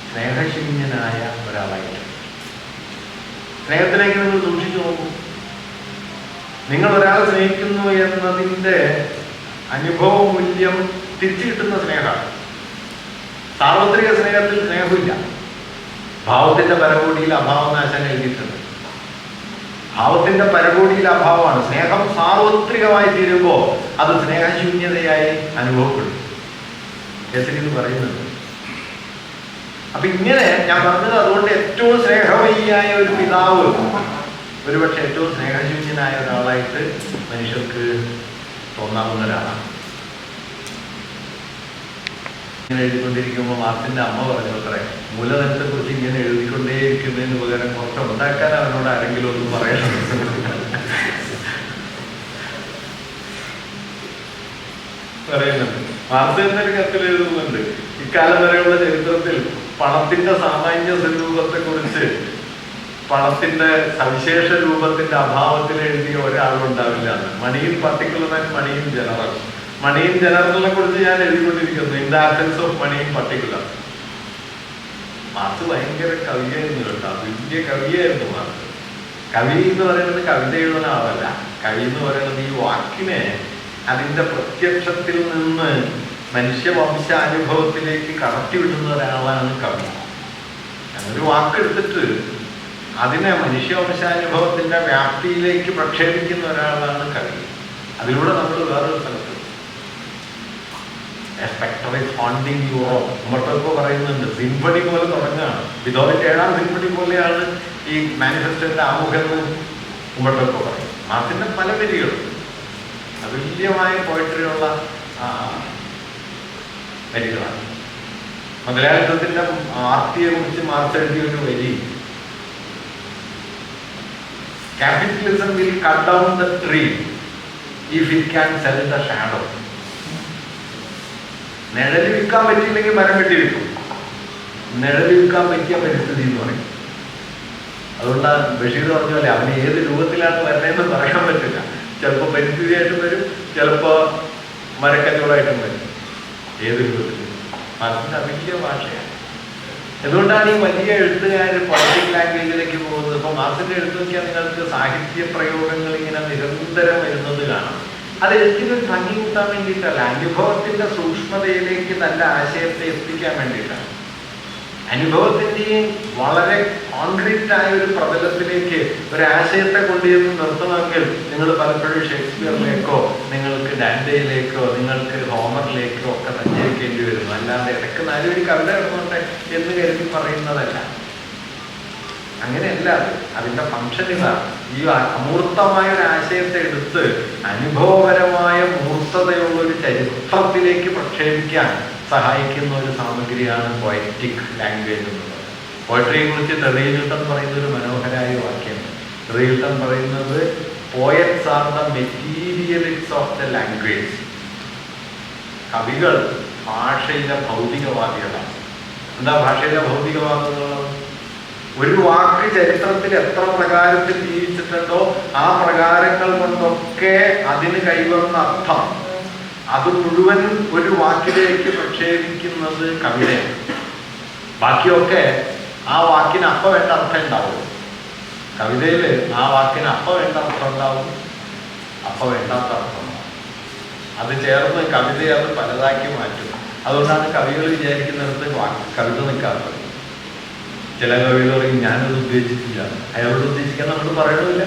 [SPEAKER 1] സ്നേഹശൂന്യനായ ഒരാളായിട്ട്. സ്നേഹത്തിലേക്ക് നിങ്ങൾ സൂക്ഷിച്ചു നോക്കൂ. നിങ്ങൾ ഒരാളെ സ്നേഹിക്കുന്നു എന്നതിൻ്റെ അനുഭവ മൂല്യം തിരിച്ചു കിട്ടുന്ന സ്നേഹമാണ്. സാർവത്രിക സ്നേഹത്തിൽ സ്നേഹമില്ല. ഭാവത്തിന്റെ പരകോടിയിൽ അഭാവനാശം എഴുതിയിട്ടുണ്ട്. ഭാവത്തിന്റെ പരകോടിയിൽ അഭാവമാണ്. സ്നേഹം സാർവത്രികമായി തീരുമ്പോൾ അത് സ്നേഹശൂന്യതയായി അനുഭവപ്പെടും. കേസരി എന്ന് പറയുന്നുണ്ട്. അപ്പൊ ഇങ്ങനെ ഞാൻ പറഞ്ഞത്, അതുകൊണ്ട് ഏറ്റവും സ്നേഹമയിയായ ഒരു പിതാവ് ഒരുപക്ഷെ ഏറ്റവും സ്നേഹശൂന്യനായ ഒരാളായിട്ട് മനുഷ്യർക്ക് തോന്നാവുന്ന ഒരാളാണ്. ഇങ്ങനെ എഴുതിക്കൊണ്ടിരിക്കുമ്പോൾ മാർട്ടിന്റെ അമ്മ പറഞ്ഞു അത്രേ, മൂലധനത്തെ കുറിച്ച് ഇങ്ങനെ എഴുതിക്കൊണ്ടേയിരിക്കുന്നതിന് പകരം കുറച്ച് ഉണ്ടാക്കാൻ അവനോട് ആരെങ്കിലും ഒന്നും പറയണം. പറയുന്നുണ്ട്. മാർട്ട് എന്നൊരു കത്തിൽ എഴുതുന്നുണ്ട്, ഇക്കാലം വരെയുള്ള ചരിത്രത്തിൽ പണത്തിന്റെ സാമാന്യ സ്വരൂപത്തെ കുറിച്ച്, പണത്തിന്റെ സവിശേഷ രൂപത്തിന്റെ അഭാവത്തിൽ എഴുതിയ ഒരാളുണ്ടാവില്ല എന്ന്. Money in particular and money in general. Money in ജനറലിനെ കുറിച്ച് ഞാൻ എഴുതിക്കൊണ്ടിരിക്കുന്നു, in the absence of money in particular. Marx ഭയങ്കര കവിയായിരുന്നു കേട്ടോ, വലിയ കവിയായിരുന്നു മാർക്സ്. കവി എന്ന് പറയുന്നത് കവിത എഴുതുന്ന ആളല്ല. കവി എന്ന് പറയുന്നത് ഈ വാക്കിനെ അതിൻ്റെ പ്രത്യക്ഷത്തിൽ നിന്ന് മനുഷ്യവംശാനുഭവത്തിലേക്ക് കടത്തിവിടുന്ന ഒരാളാണ് കവി. അങ്ങനൊരു വാക്കെടുത്തിട്ട് അതിനെ മനുഷ്യവംശാനുഭവത്തിൻ്റെ വ്യാപ്തിയിലേക്ക് പ്രക്ഷേപിക്കുന്ന ഒരാളാണ് കവി. അതിലൂടെ നമ്മൾ വേറൊരു സ്ഥലത്ത് സ്പെക്ടർ ഈസ് ഹോണ്ടിങ് യൂറോപ്പ് ഉമ്മർട്ടോ പറയുന്നുണ്ട്. സിംഫണി പോലെ തുടങ്ങുകയാണ്. ബിഥോവന്റെ 7ാം സിംഫണി പോലെയാണ് ഈ മാനിഫെസ്റ്റോന്റെ ആമുഖം എന്ന് ഉമ്മർട്ടോ പറയും. മാർസിന്റെ പല വരികളും അതുല്യമായ പോയട്രിയുള്ള വരികളാണ്. മുതലാളിത്തത്തിന്റെ ആർത്തിയെ കുറിച്ച് മാർക്സ് എഴുതിയ ഒരു വരി, capitalism will cut down the tree if it can sell the shadow. നിഴല് വിൽക്കാൻ പറ്റിയില്ലെങ്കിൽ മരം വെട്ടി വിൽക്കും. നിഴല് വിൽക്കാൻ പറ്റിയ പരിസ്ഥിതി എന്ന് പറയും. അതുകൊണ്ടാണ് ബഷീർ പറഞ്ഞ പോലെ അവന് ഏത് രൂപത്തിലാണ് വരണേന്ന് പറയാൻ പറ്റില്ല. ചിലപ്പോൾ പരിസ്ഥിതിയായിട്ടും വരും, ചിലപ്പോൾ മരക്കച്ചവടമായിട്ടും വരും. ഏത് രൂപത്തിൽ അതിൻ്റെ വലിയ ഭാഷയാണ്. എന്തുകൊണ്ടാണ് ഈ വലിയ എഴുത്തുകാർ പൊളിറ്റിക് ലാംഗ്വേജിലേക്ക് പോകുന്നത്? ഇപ്പൊ മാർസിന്റെ എഴുത്ത് നോക്കിയാൽ നിങ്ങൾക്ക് സാഹിത്യ പ്രയോഗങ്ങൾ ഇങ്ങനെ നിരന്തരം വരുന്നത് കാണാം. അത് എഴുത്തിനൊരു ഭംഗി കൂട്ടാൻ വേണ്ടിയിട്ടല്ല, അനുഭവത്തിന്റെ സൂക്ഷ്മതയിലേക്ക് നല്ല ആശയത്തെ എത്തിക്കാൻ വേണ്ടിയിട്ടാണ്. അനുഭവത്തിൻ്റെയും വളരെ കോൺക്രീറ്റ് ആയ ഒരു പ്രതലത്തിലേക്ക് ഒരു ആശയത്തെ കൊണ്ടുചെന്ന് നിർത്തണമെങ്കിൽ നിങ്ങൾ പലപ്പോഴും ഷേക്സ്പിയറിലേക്കോ നിങ്ങൾക്ക് ഡാന്റയിലേക്കോ നിങ്ങൾക്ക് ഹോമറിലേക്കോ ഒക്കെ സഞ്ചരിക്കേണ്ടി വരുന്നു. അല്ലാതെ ഇടയ്ക്ക് നാലൊരു കവിത ഇടുന്നുണ്ട് എന്ന് കരുതി പറയുന്നതല്ല. അങ്ങനെയല്ല. അതിൻ്റെ ഫംഗ്ഷൻ ഇതാണ്. ഈ അമൂർത്തമായ ഒരു ആശയത്തെ എടുത്ത് അനുഭവപരമായ മൂർത്തതയുള്ള ഒരു ചരിത്രത്തിലേക്ക് പ്രക്ഷേപിക്കാൻ സഹായിക്കുന്ന ഒരു സാമഗ്രിയാണ് പോയറ്റിക് ലാംഗ്വേജ് എന്നുള്ളത്. പോയട്രിയെ കുറിച്ച് ടെറിയിൽട്ടൺ പറയുന്ന ഒരു മനോഹരമായ വാക്യമാണ്. ടെറിയിൽട്ടൺ പറയുന്നത് poets are the materialists of the language. കവികൾ ഭാഷയിലെ ഭൗതികവാദികളാണ്. എന്താ ഭാഷയിലെ ഭൗതികവാദം എന്നുള്ളത്? ഒരു വാക്ക് ചരിത്രത്തിൽ എത്ര പ്രകാരത്തിൽ ജീവിച്ചിട്ടുണ്ടോ ആ പ്രകാരങ്ങൾ കൊണ്ടൊക്കെ അതിന് കൈവന്ന അർത്ഥം അത് മുഴുവനും ഒരു വാക്കിലേക്ക് പ്രക്ഷേപിക്കുന്നത് കവിതയാണ്. ബാക്കിയൊക്കെ ആ വാക്കിന് അപ്പ വേണ്ട അർത്ഥം ഉണ്ടാവും. കവിതയിൽ ആ വാക്കിന് അപ്പ വേണ്ട അർത്ഥം ഉണ്ടാവും, അപ്പ വേണ്ടാത്ത അർത്ഥം ഉണ്ടാവും. അത് ചേർന്ന് കവിതയെ അത് പലതാക്കി മാറ്റും. അതുകൊണ്ടാണ് കവികൾ വിചാരിക്കുന്നിടത്ത് കവിത നിൽക്കാത്തത്. ചില കവികൾ പറയും ഞാനത് ഉദ്ദേശിച്ചില്ല. അയാളോട് ഉദ്ദേശിക്കാൻ നമ്മൾ പറയണമില്ല.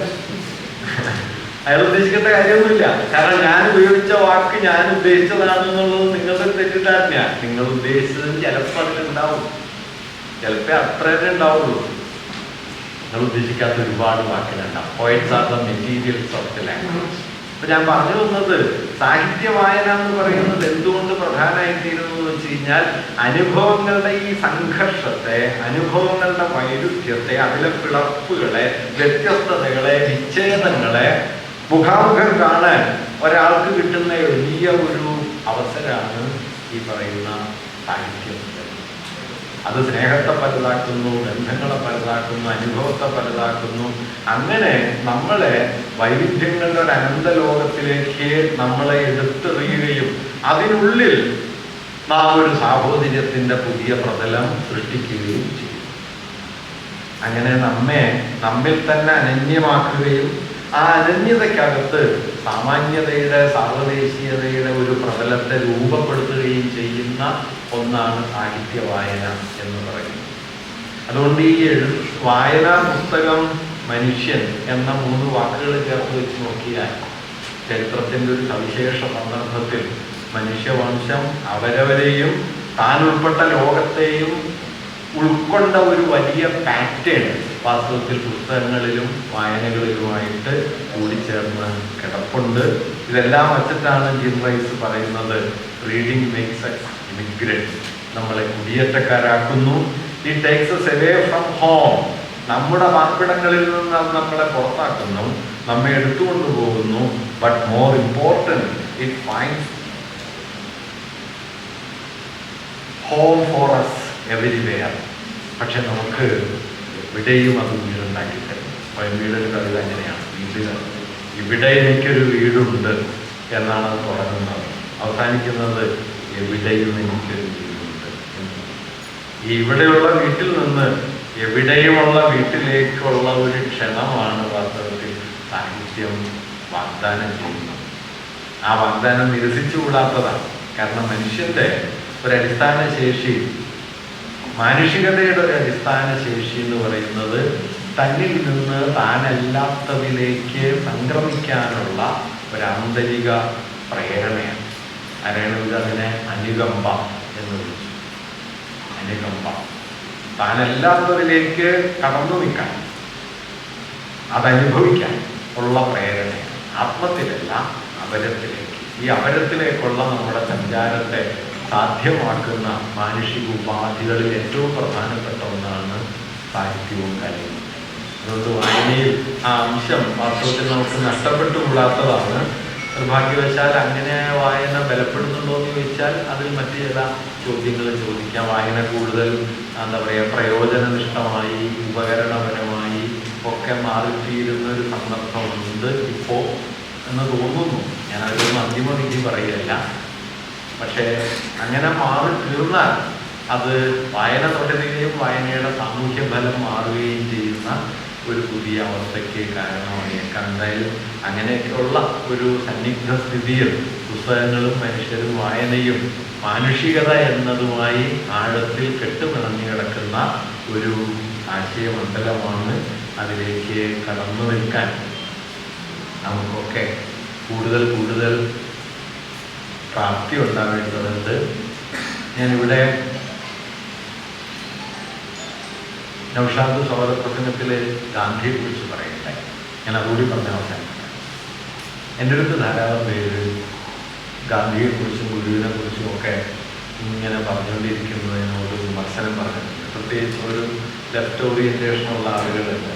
[SPEAKER 1] അയാൾ ഉദ്ദേശിക്കേണ്ട കാര്യമൊന്നുമില്ല. കാരണം ഞാൻ ഉപയോഗിച്ച വാക്ക് ഞാൻ ഉദ്ദേശിച്ചതാണെന്നുള്ളത് നിങ്ങളുടെ തെറ്റിദ്ധാരണയാണ്. നിങ്ങൾ ഉദ്ദേശിച്ചത് ചിലപ്പോൾ അതിലുണ്ടാവും, ചിലപ്പോൾ അത്രേ ഉണ്ടാവുള്ളൂ. നിങ്ങൾ ഉദ്ദേശിക്കാത്ത ഒരുപാട് വാക്കിലുണ്ടാവും. Poets are the materials of the language. അപ്പൊ ഞാൻ പറഞ്ഞു വന്നത് സാഹിത്യ വായന എന്ന് പറയുന്നത് എന്തുകൊണ്ട് പ്രധാനമായിത്തീരുന്നു എന്ന് വെച്ച് കഴിഞ്ഞാൽ അനുഭവങ്ങളുടെ ഈ സംഘർഷത്തെ, അനുഭവങ്ങളുടെ വൈരുദ്ധ്യത്തെ, അതിലെ പിളർപ്പുകളെ, വ്യത്യസ്തതകളെ, വിച്ഛേദങ്ങളെ മുഖാമുഖം കാണാൻ ഒരാൾക്ക് കിട്ടുന്ന വലിയ ഒരു അവസരമാണ് ഈ പറയുന്ന സാഹിത്യം. അത് സ്നേഹത്തെ പലതാക്കുന്നു, ബന്ധങ്ങളെ പലതാക്കുന്നു, അനുഭവത്തെ പലതാക്കുന്നു. അങ്ങനെ നമ്മളെ വൈവിധ്യങ്ങളുടെ ഒരു അനന്തലോകത്തിലേക്ക് നമ്മളെ എടുത്തെറിയുകയും അതിനുള്ളിൽ നാം ഒരു സാഹോദര്യത്തിൻ്റെ പുതിയ പ്രതലം സൃഷ്ടിക്കുകയും ചെയ്യും. അങ്ങനെ നമ്മിൽ തന്നെ അനന്യമാക്കുകയും ആ അനന്യതയ്ക്കകത്ത് സാമാന്യതയുടെ, സാർവദേശീയതയുടെ ഒരു പ്രതലത്തെ രൂപപ്പെടുത്തുകയും ചെയ്യുന്ന ഒന്നാണ് സാഹിത്യ വായന എന്ന് പറയുന്നത്. അതുകൊണ്ട് ഈ വായനാ പുസ്തകം, മനുഷ്യൻ എന്ന 3 വാക്കുകൾ ചേർത്ത് വെച്ച് നോക്കിയാൽ ചരിത്രത്തിൻ്റെ ഒരു സവിശേഷ സന്ദർഭത്തിൽ മനുഷ്യവംശം അവരവരെയും താൻ ഉൾപ്പെട്ട ലോകത്തെയും ഉൾക്കൊണ്ട ഒരു വലിയ പാറ്റേൺ വാസ്തവത്തിൽ പുസ്തകങ്ങളിലും വായനകളിലുമായിട്ട് കൂടിച്ചേർന്ന് കിടപ്പുണ്ട്. ഇതെല്ലാം വച്ചിട്ടാണ് ജീൻ റൈസ് പറയുന്നത് റീഡിങ് മേക്സ് അസ് ഇമിഗ്രൻറ്റ്സ്. നമ്മളെ കുടിയേറ്റക്കാരാക്കുന്നു. It takes us away from home. നമ്മുടെ പാർപ്പിടങ്ങളിൽ നിന്ന് നമ്മളെ പുറത്താക്കുന്നു, നമ്മെ എടുത്തുകൊണ്ടു പോകുന്നു. But more important, it finds home for us everywhere. പക്ഷെ നമുക്ക് എവിടെയും അത് വീടുണ്ടാക്കി തരും. വീടൊരു കവിത അങ്ങനെയാണ്. ഇവിടെ എനിക്കൊരു വീടുണ്ട് എന്നാണ് അത് തുടങ്ങുന്നത്. അവസാനിക്കുന്നത് എവിടെയും എനിക്കൊരു വീടുണ്ട്. ഈ ഇവിടെയുള്ള വീട്ടിൽ നിന്ന് എവിടെയുമുള്ള വീട്ടിലേക്കുള്ള ഒരു ക്ഷണമാണ് വാസ്തവത്തിൽ സാഹിത്യം വാഗ്ദാനം ചെയ്യുന്നത്. ആ വാഗ്ദാനം നിരസിച്ചുകൂടാത്തതാണ്. കാരണം മനുഷ്യന്റെ ഒരടിസ്ഥാന ശേഷി, മാനുഷികതയുടെ ഒരു അടിസ്ഥാന ശേഷി എന്ന് പറയുന്നത് തന്നിൽ നിന്ന് താനല്ലാത്തതിലേക്ക് സംക്രമിക്കാനുള്ള ഒരാന്തരിക പ്രേരണയാണ്. ആരാണ് അതിനെ അനുകമ്പ എന്ന് വിളിച്ചു. അനുകമ്പ, താനല്ലാത്തതിലേക്ക് കടന്നു നിൽക്കാൻ, അതനുഭവിക്കാൻ ഉള്ള പ്രേരണയാണ്. ആത്മത്തിലല്ല, അപരത്തിലേക്ക്. ഈ അപരത്തിലേക്കുള്ള നമ്മുടെ സഞ്ചാരത്തെ സാധ്യമാക്കുന്ന മാനുഷിക ഉപാധികളിൽ ഏറ്റവും പ്രധാനപ്പെട്ട ഒന്നാണ് സാഹിത്യവും കലയും. അതുകൊണ്ട് വായനയിൽ ആ അംശം വാസ്തവത്തിൽ നമുക്ക് നഷ്ടപ്പെട്ടുകൂടാത്തതാണ്. നിർഭാഗ്യവശാൽ അങ്ങനെ വായന ബലപ്പെടുന്നുണ്ടോ എന്ന് ചോദിച്ചാൽ അതിൽ മറ്റു ചില ചോദ്യങ്ങൾ ചോദിക്കാം. വായന കൂടുതൽ എന്താ പറയുക, പ്രയോജനനിഷ്ഠമായി ഉപകരണപരമായി ഒക്കെ മാറിത്തീരുന്ന ഒരു സന്ദർഭമുണ്ട് ഇപ്പോൾ എന്ന് തോന്നുന്നു. ഞാൻ അതിലൊന്നും അന്തിമ വിധി പറയുകയല്ല. പക്ഷേ അങ്ങനെ മാറി തീർന്നാൽ അത് വായന തുടരുകയും വായനയുടെ സാമൂഹ്യ ഫലം മാറുകയും ചെയ്യുന്ന ഒരു പുതിയ അവസ്ഥയ്ക്ക് കാരണമായേക്കാം. എന്തായാലും അങ്ങനെയൊക്കെയുള്ള ഒരു സന്നിഗ്ധ സ്ഥിതിയിൽ പുസ്തകങ്ങളും മനുഷ്യരും വായനയും മാനുഷികത എന്നതുമായി ആഴത്തിൽ കെട്ടുപിണഞ്ഞു കിടക്കുന്ന ഒരു ആശയമണ്ഡലമാണ്. അതിലേക്ക് കടന്നു നിൽക്കാൻ നമുക്കൊക്കെ കൂടുതൽ കൂടുതൽ പ്രാപ്തി ഉണ്ടാവേണ്ടതുണ്ട്. ഞാനിവിടെ നൗഷാദ് സ്വാഗത പ്രസംഗത്തിൽ ഗാന്ധിയെക്കുറിച്ച് പറയട്ടെ. ഞാൻ അതുകൂടി പറഞ്ഞ അവസാനിക്കാം. എൻ്റെ അടുത്ത് ധാരാളം പേര് ഗാന്ധിയെക്കുറിച്ചും ഗുരുവിനെക്കുറിച്ചും ഒക്കെ ഇങ്ങനെ പറഞ്ഞുകൊണ്ടിരിക്കുന്നതിനോട് വിമർശനം പറഞ്ഞിട്ടുണ്ട്. പ്രത്യേകിച്ച് ഒരു ലെഫ്റ്റ് ഓറിയൻറ്റേഷനുള്ള ആളുകളുണ്ട്.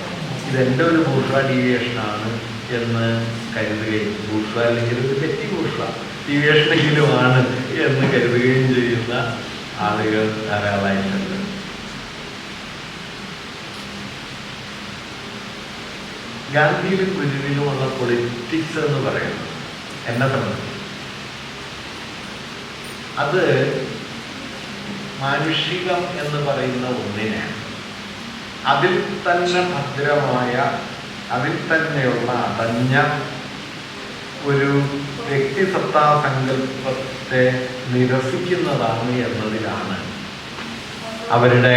[SPEAKER 1] ഇതെൻ്റെ ഒരു ബൂർഷ്വാ ഡീവിയേഷനാണ് എന്ന് കരുതുകയും, ബൂർഷ്വാ അല്ലെങ്കിൽ ഒരു തെറ്റി ബൂർഷ്വാ ഡീവിയേഷനെങ്കിലുമാണ് എന്ന് കരുതുകയും ചെയ്യുന്ന ആളുകൾ ധാരാളമായിട്ടുണ്ട്. ഗാന്ധിയിലും ഗുരുവിലുമുള്ള പൊളിറ്റിക്സ് എന്ന് പറയുന്നത് എന്നെ സംബന്ധിച്ച് അത് മാനുഷികം എന്ന് പറയുന്ന ഒന്നിനെ അതിൽ തന്നെ ഭദ്രമായ, അതിൽ തന്നെയുള്ള അടഞ്ഞ ഒരു വ്യക്തിസത്താ സങ്കല്പത്തെ നിരസിക്കുന്നതാണ് എന്നതിലാണ് അവരുടെ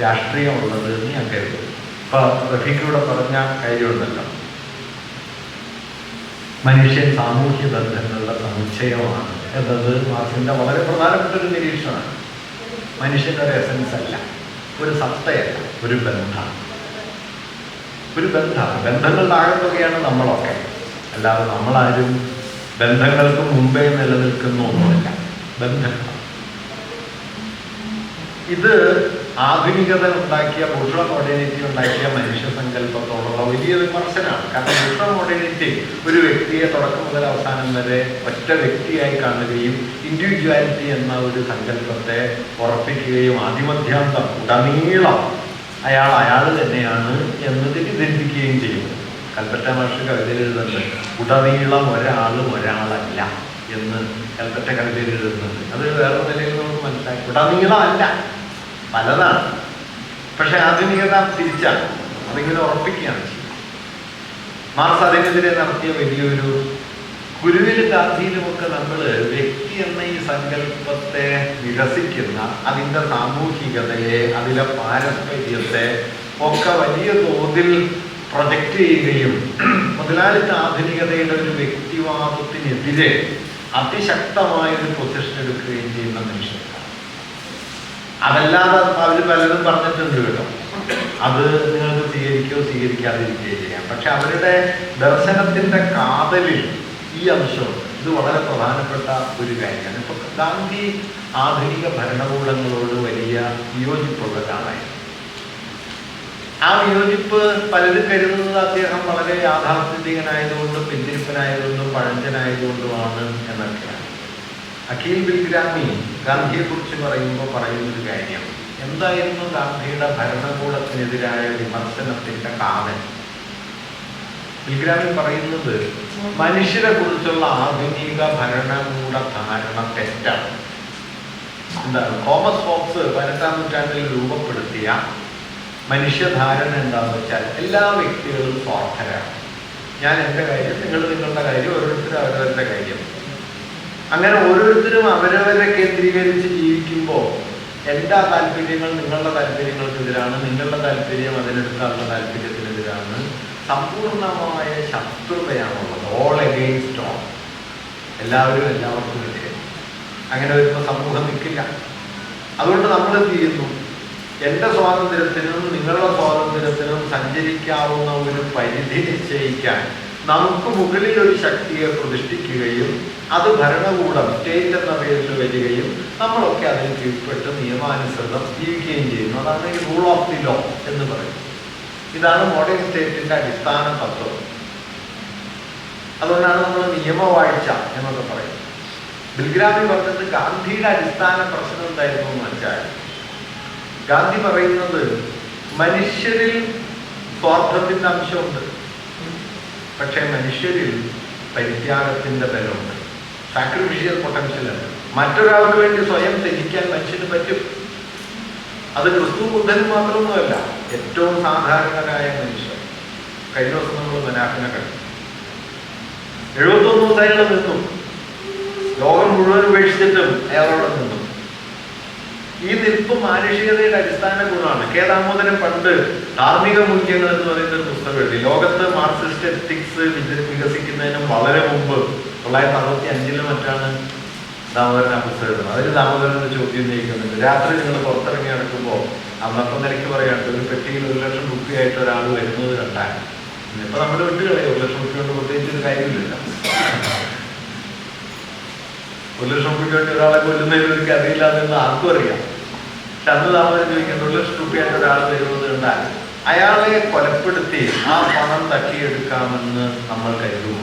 [SPEAKER 1] രാഷ്ട്രീയമുള്ളത് എന്ന് ഞാൻ കരുതുന്നു. ഇപ്പൊ റഫീഖിലൂടെ പറഞ്ഞ കാര്യമുണ്ടല്ലോ, മനുഷ്യൻ സാമൂഹ്യ ബന്ധങ്ങളുടെ സമുച്ചയമാണ് എന്നത് മാർക്സിന്റെ വളരെ പ്രധാനപ്പെട്ട ഒരു നിരീക്ഷണമാണ്. മനുഷ്യൻ്റെ ഒരു എസൻസ് അല്ല, ഒരു സത്തയല്ല, ഒരു ബന്ധമാണ്. ഒരു ബന്ധമാണ്. ബന്ധങ്ങളുടെ ആകത്തുകയാണ് നമ്മളൊക്കെ. അല്ലാതെ നമ്മളാരും ബന്ധങ്ങൾക്ക് മുമ്പേ നിലനിൽക്കുന്ന ഒന്നുമില്ല. ബന്ധങ്ങൾ ഇത് ആധുനികത ഉണ്ടാക്കിയ, ബൂർഷ്വാ മോഡേണിറ്റി ഉണ്ടാക്കിയ മനുഷ്യസങ്കല്പത്തോടുള്ള വലിയ വിമർശനമാണ്. കാരണം ബൂർഷ്വാ മോഡേണിറ്റി ഒരു വ്യക്തിയെ തുടക്കം മുതൽ അവസാനം വരെ ഒറ്റ വ്യക്തിയായി കാണുകയും ഇൻഡിവിജ്വാലിറ്റി എന്ന ഒരു സങ്കല്പത്തെ ഉറപ്പിക്കുകയും ആദിമധ്യാന്തം ഉടനീളം അയാൾ തന്നെയാണ് എന്ന് തെറ്റിദ്ധരിപ്പിക്കുകയും ചെയ്യുന്നു. കൽപ്പറ്റ മാഷ് കവിതയിൽ എഴുതുന്നുണ്ട്, ഉടനീളം ഒരാളല്ല എന്ന് കൽപ്പറ്റ കവിതയിൽ എഴുതുന്നുണ്ട്. അത് വേറെ നിലയിൽ നമുക്ക് മനസ്സിലാക്കി. ഉടനീളം അല്ല, പലതാണ്. പക്ഷെ ആധുനികത തിരിച്ചാണ്, അതിങ്ങനെ ഉറപ്പിക്കുകയാണ് ചെയ്യുന്നത്. മാർക്സ് അതിനെതിരെ നടത്തിയ വലിയൊരു, ഗുരുവിലും ഗാന്ധിയിലുമൊക്കെ നമ്മൾ വ്യക്തി എന്ന ഈ സങ്കല്പത്തെ നിരസിക്കുന്ന, അതിൻ്റെ സാമൂഹികതയെ, അതിലെ പാരസ്പര്യത്തെ ഒക്കെ വലിയ തോതിൽ പ്രൊജക്റ്റ് ചെയ്യുകയും മുതലാളിത്ത ആധുനികതയുടെ ഒരു വ്യക്തിവാദത്തിനെതിരെ അതിശക്തമായൊരു പൊസിഷൻ എടുക്കുകയും ചെയ്യുന്ന മനുഷ്യർക്കാണ്. അതല്ലാതെ അവർ പലരും പറഞ്ഞിട്ടുണ്ട് കേട്ടോ, അത് നിങ്ങൾക്ക് സ്വീകരിക്കാതിരിക്കുകയോ ചെയ്യാം. പക്ഷെ അവരുടെ ദർശനത്തിൻ്റെ കാതലിൽ ഈ അംശമുണ്ട്. ഇത് വളരെ പ്രധാനപ്പെട്ട ഒരു കാര്യമാണ്. ഇപ്പൊ ഗാന്ധി ആധുനിക ഭരണകൂടങ്ങളോട് വലിയ വിയോജിപ്പുള്ള ഒരാളായിരുന്നു. ആ വിയോജിപ്പ് പലരും കരുതുന്നത് അദ്ദേഹം വളരെ യാഥാസ്ഥിതികനായതുകൊണ്ടും പിന്തിരിപ്പനായതുകൊണ്ടും പഴഞ്ചനായതുകൊണ്ടുമാണ് എന്നൊക്കെയാണ്. അഖിൽ ബിൽഗ്രാമി ഗാന്ധിയെക്കുറിച്ച് പറയുമ്പോൾ പറയുന്നൊരു കാര്യം, എന്തായിരുന്നു ഗാന്ധിയുടെ ഭരണകൂടത്തിനെതിരായ വിമർശനത്തിൻ്റെ കാതൽ? ബിൽഗ്രാമി പറയുന്നത് മനുഷ്യരെ കുറിച്ചുള്ള ആധുനിക ഭരണകൂട ധാരണ തെറ്റാണ്. എന്താണ്? തോമസ് ഹോബ്സ് 18-ാം നൂറ്റാണ്ടിൽ രൂപപ്പെടുത്തിയ മനുഷ്യധാരണ എന്താണെന്ന് വെച്ചാൽ എല്ലാ വ്യക്തികളും സ്വാർത്ഥരാണ്. ഞാൻ എൻ്റെ കാര്യം, നിങ്ങൾ നിങ്ങളുടെ കാര്യം, ഓരോരുത്തരും അവരവരുടെ കാര്യം. അങ്ങനെ ഓരോരുത്തരും അവരവരെ കേന്ദ്രീകരിച്ച് ജീവിക്കുമ്പോൾ എൻ്റെ താല്പര്യങ്ങൾ നിങ്ങളുടെ താല്പര്യങ്ങൾക്കെതിരാണ്, നിങ്ങളുടെ താല്പര്യം അതിനെടുത്തുള്ള താല്പര്യത്തിനെതിരാണ്. സമ്പൂർണമായ ശത്രുതയാണുള്ളത്. All against all. എല്ലാവരും എല്ലാവർക്കും എതിരെ. അങ്ങനെ വരുമ്പോൾ സമൂഹം നിൽക്കില്ല. അതുകൊണ്ട് നമ്മൾ എന്ത് ചെയ്യുന്നു? എൻ്റെ സ്വാതന്ത്ര്യത്തിനും നിങ്ങളുടെ സ്വാതന്ത്ര്യത്തിനും സഞ്ചരിക്കാവുന്ന ഒരു പരിധി നിശ്ചയിക്കാൻ നമുക്ക് മുകളിൽ ഒരു ശക്തിയെ പ്രതിഷ്ഠിക്കുകയും അത് ഭരണകൂടം സ്റ്റേറ്റ് എന്ന പേരിൽ വരികയും നമ്മളൊക്കെ അതിന് കീഴ്പ്പെട്ട് നിയമാനുസൃതം ജീവിക്കുകയും ചെയ്യുന്നു. അതാണ് ഈ റൂൾ ഓഫ് ദി ലോ എന്ന് പറയുന്നത്. ഇതാണ് മോഡേൺ സ്റ്റേറ്റിൻ്റെ അടിസ്ഥാന തത്വം. അതുകൊണ്ടാണ് നമ്മൾ നിയമവാഴ്ച എന്നൊക്കെ പറയുന്നത്. ബിൽഗ്രാമി പറഞ്ഞത് ഗാന്ധിയുടെ അടിസ്ഥാന പ്രശ്നം എന്തായിരുന്നു എന്ന് വെച്ചാൽ, ഗാന്ധി പറയുന്നത് മനുഷ്യരിൽ സ്വാർത്ഥത്തിൻ്റെ അംശമുണ്ട്, പക്ഷേ മനുഷ്യരിൽ പരിത്യാഗത്തിൻ്റെ ബലമുണ്ട്. സാക്രിഫിഷ്യൽ പൊട്ടൻഷ്യൽ ഉണ്ട്. മറ്റൊരാൾക്ക് വേണ്ടി സ്വയം ത്യജിക്കാൻ മനുഷ്യന് പറ്റും. അത് ക്രിസ്തു ബുദ്ധനും മാത്രമൊന്നുമല്ല, ഏറ്റവും സാധാരണരായ മനുഷ്യർ. കഴിഞ്ഞ ദിവസം നമ്മൾ മനാഫിനെ കണ്ടു. 71 ദിവസം അയാൾ നിന്നു. ലോകം മുഴുവൻ ഉപേക്ഷിച്ചിട്ടും അയാളോടെ നിന്നു. ഈ നിൽപ്പ് മാനുഷികതയുടെ അടിസ്ഥാന ഗുണമാണ്. കെ ദാമോദരൻ പണ്ട് ധാർമ്മിക മൂല്യങ്ങൾ എന്ന് പറയുന്ന ഒരു പുസ്തകം എഴുതി. ലോകത്ത് മാർക്സിസ്റ്റ് എത്തിക്സ് വികസിക്കുന്നതിനും വളരെ മുമ്പ് 1965 മറ്റാണ് ദാമോദരൻ ആ പുസ്തകം എഴുതുന്നത്. അതിൽ ദാമോദരൻ്റെ ചോദ്യം ഉന്നയിക്കുന്നുണ്ട്. രാത്രി നിങ്ങൾ പുറത്തിറങ്ങി നടക്കുമ്പോൾ അന്നത്തെ നിലയ്ക്ക് പറയാണ്ട് ഒരു പെട്ടിയിൽ 1 ലക്ഷം രൂപയായിട്ട് ഒരാൾ വരുന്നത് കണ്ടാൽ, ഇന്നിപ്പോൾ നമ്മൾ വിട്ടുകളയും 1 ലക്ഷം രൂപ കൊണ്ട് പ്രത്യേകിച്ചൊരു കാര്യമില്ല. 1 ലക്ഷം രൂപയ്ക്ക് വേണ്ടി ഒരാളെ കൊല്ലുന്നതിൽ ഒരു കഥയില്ലാതെന്ന് ആർക്കും അറിയാം. പക്ഷെ അന്ന് ദാമോദരൻ ചോദിക്കുന്നത് 1 ലക്ഷം രൂപയായിട്ട് ഒരാൾ വരുന്നത് കണ്ടാൽ അയാളെ കൊലപ്പെടുത്തി ആ പണം തട്ടിയെടുക്കാമെന്ന് നമ്മൾ കരുതുമോ?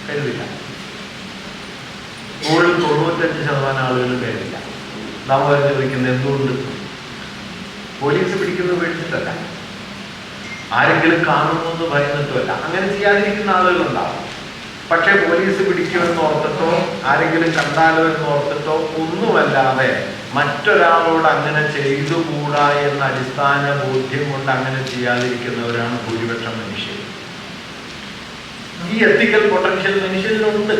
[SPEAKER 1] കരുതില്ല. 95% ആളുകൾ കരുതില്ല. ദാമോദരൻ ചോദിക്കുന്നത് എന്തുകൊണ്ട്? പോലീസ് പിടിക്കുന്നത് പേടിച്ചിട്ടല്ല, ആരെങ്കിലും കാണുമെന്ന് ഭയന്നിട്ടുമല്ല. അങ്ങനെ ചെയ്യാതിരിക്കുന്ന ആളുകളുണ്ടാവും. പക്ഷെ പോലീസ് പിടിക്കുമെന്ന് ഓർത്തിട്ടോ ആരെങ്കിലും കണ്ടാലോ എന്ന് ഓർത്തിട്ടോ ഒന്നുമല്ലാതെ മറ്റൊരാളോട് അങ്ങനെ ചെയ്തുകൂടാ എന്ന അടിസ്ഥാന ബോധ്യം കൊണ്ട് അങ്ങനെ ചെയ്യാതിരിക്കുന്നവരാണ് ഭൂരിപക്ഷം മനുഷ്യർ. ഈ എത്തിക്കൽ പൊട്ടൻഷ്യൽ മനുഷ്യനിലുണ്ട്.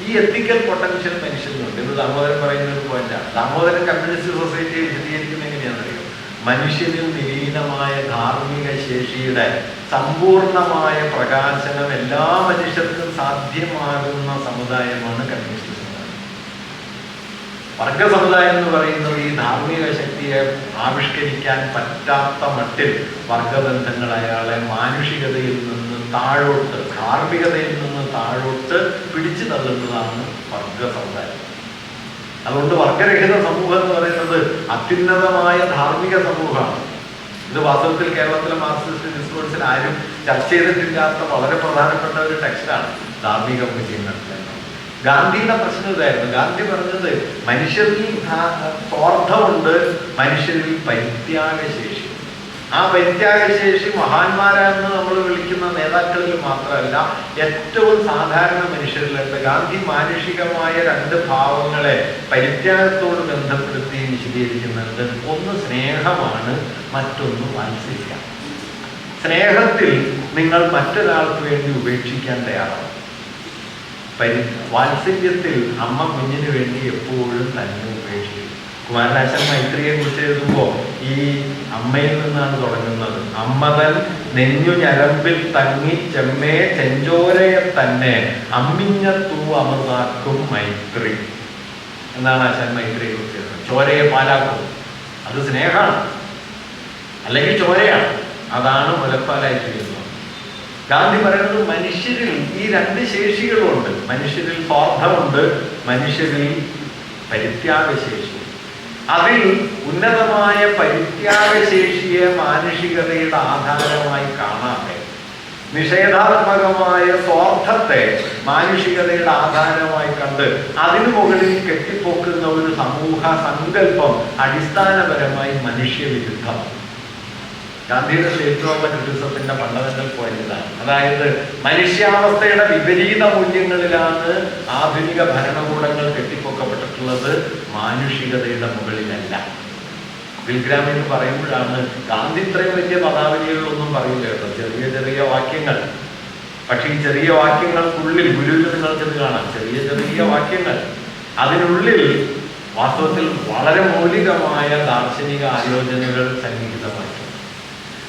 [SPEAKER 1] ഈ എത്തിക്കൽ പൊട്ടൻഷ്യൽ മനുഷ്യനുണ്ട്. ഇത് ദാമോദരൻ പറയുന്ന ഒരു പോയിന്റാണ്. ദാമോദരൻ കമ്മ്യൂണിസ്റ്റ് സൊസൈറ്റിയെ വിശദീകരിക്കുന്നത് എങ്ങനെയാണെന്നറിയോ? മനുഷ്യനിൽ നിലീനമായ ധാർമ്മിക ശേഷിയുടെ സമ്പൂർണമായ പ്രകാശനം എല്ലാ മനുഷ്യർക്കും സാധ്യമാകുന്ന സമുദായമാണ് കമ്മ്യൂണിസ്റ്റ് സമുദായം. വർഗ സമുദായം എന്ന് പറയുന്നത് ഈ ധാർമ്മിക ശക്തിയെ ആവിഷ്കരിക്കാൻ പറ്റാത്ത മട്ടിൽ വർഗബന്ധങ്ങൾ അയാളെ മാനുഷികതയിൽ നിന്ന് താഴോട്ട്, ധാർമ്മികതയിൽ നിന്ന് താഴോട്ട് പിടിച്ചു തള്ളുന്നതാണ് വർഗ സമുദായം. അതുകൊണ്ട് വർഗരഹിത സമൂഹം എന്ന് പറയുന്നത് അത്യുന്നതമായ ധാർമ്മിക സമൂഹമാണ്. ഇത് വാസ്തവത്തിൽ കേരളത്തിലെ മാർക്സിസ്റ്റ് ഡിസ്കോഴ്സിൽ ആരും ചർച്ച ചെയ്തിട്ടില്ലാത്ത വളരെ പ്രധാനപ്പെട്ട ഒരു ടെക്സ്റ്റാണ് ധാർമ്മിക മൂല്യങ്ങൾ. ഗാന്ധിയുടെ പ്രശ്നം ഇതായിരുന്നു. ഗാന്ധി പറഞ്ഞത് മനുഷ്യരിൽ സ്വാർത്ഥമുണ്ട്, മനുഷ്യരിൽ പരിത്യാഗശേഷി. ആ പരിത്യാഗശേഷി മഹാന്മാരാണെന്ന് നമ്മൾ വിളിക്കുന്ന നേതാക്കളിൽ മാത്രമല്ല, ഏറ്റവും സാധാരണ മനുഷ്യരിലുണ്ട്. ഗാന്ധി മാനുഷികമായ 2 ഭാവങ്ങളെ പരിത്യാഗത്തോട് ബന്ധപ്പെടുത്തി വിശദീകരിക്കുന്നുണ്ട്. ഒന്ന് സ്നേഹമാണ്, മറ്റൊന്ന് വാത്സല്യം. സ്നേഹത്തിൽ നിങ്ങൾ മറ്റൊരാൾക്ക് വേണ്ടി ഉപേക്ഷിക്കാൻ തയ്യാറാണ്. വാത്സല്യത്തിൽ അമ്മ കുഞ്ഞിന് വേണ്ടി എപ്പോഴും തന്നെ ഉപേക്ഷിക്കും. കുമാരനാശൻ മൈത്രിയെ കുറിച്ച് എഴുതുമ്പോൾ ഈ അമ്മയിൽ നിന്നാണ് തുടങ്ങുന്നത്. അമ്മതൻ നെഞ്ഞു ഞരമ്പിൽ തങ്ങി ചെമ്മേ ചെഞ്ചോരയെ തന്നെ അമ്മിഞ്ഞ തൂ അമൃതാക്കും മൈത്രി എന്നാണ് ആശാൻ മൈത്രിയെ കുറിച്ച് എഴുതുന്നത്. ചോരയെ പാലാക്കും, അത് സ്നേഹമാണ്, അല്ലെങ്കിൽ ചോരയാണ്. അതാണ് മുലപ്പാലായിട്ട് എഴുതുന്നത്. ഗാന്ധി പറയുന്നത് മനുഷ്യരിൽ ഈ 2 ശേഷികളുമുണ്ട്. മനുഷ്യരിൽ സ്വാർത്ഥമുണ്ട്, മനുഷ്യരിൽ പരിത്യാഗശേഷി. അതിൽ ഉന്നതമായ പരിത്യാഗശേഷിയെ മാനുഷികതയുടെ ആധാരമായി കാണാതെ നിഷേധാത്മകമായ സ്വാർത്ഥത്തെ മാനുഷികതയുടെ ആധാരമായി കണ്ട് അതിനു മുകളിൽ കെട്ടിപ്പൊക്കുന്ന ഒരു സമൂഹ സങ്കല്പം അടിസ്ഥാനപരമായി മനുഷ്യവിരുദ്ധം. ഗാന്ധിയുടെ സ്റ്റേറ്റ് ഓഫ് ക്രിറ്റിസിസത്തിന്റെ ഫണ്ടമെന്റൽ പോയിന്റ് ഇതാണ്. അതായത് മനുഷ്യാവസ്ഥയുടെ വിപരീത മൂല്യങ്ങളിലാണ് ആധുനിക ഭരണകൂടങ്ങൾ കെട്ടിപ്പൊക്കപ്പെട്ടിട്ടുള്ളത്, മാനുഷികതയുടെ മുകളിലല്ല. ബിൽഗ്രാം എന്ന് പറയുമ്പോഴാണ് ഗാന്ധി ഇത്രയും വലിയ പദാവലികളിലൊന്നും പറയില്ല കേട്ടോ, ചെറിയ ചെറിയ വാക്യങ്ങൾ. പക്ഷെ ഈ ചെറിയ വാക്യങ്ങൾക്കുള്ളിൽ ഗുരുവിൽ നിങ്ങൾക്കിത് കാണാം. ചെറിയ ചെറിയ വാക്യങ്ങൾ, അതിനുള്ളിൽ വാസ്തവത്തിൽ വളരെ മൗലികമായ ദാർശനിക ആലോചനകൾ സന്നിഹിതമായിട്ടുണ്ട്.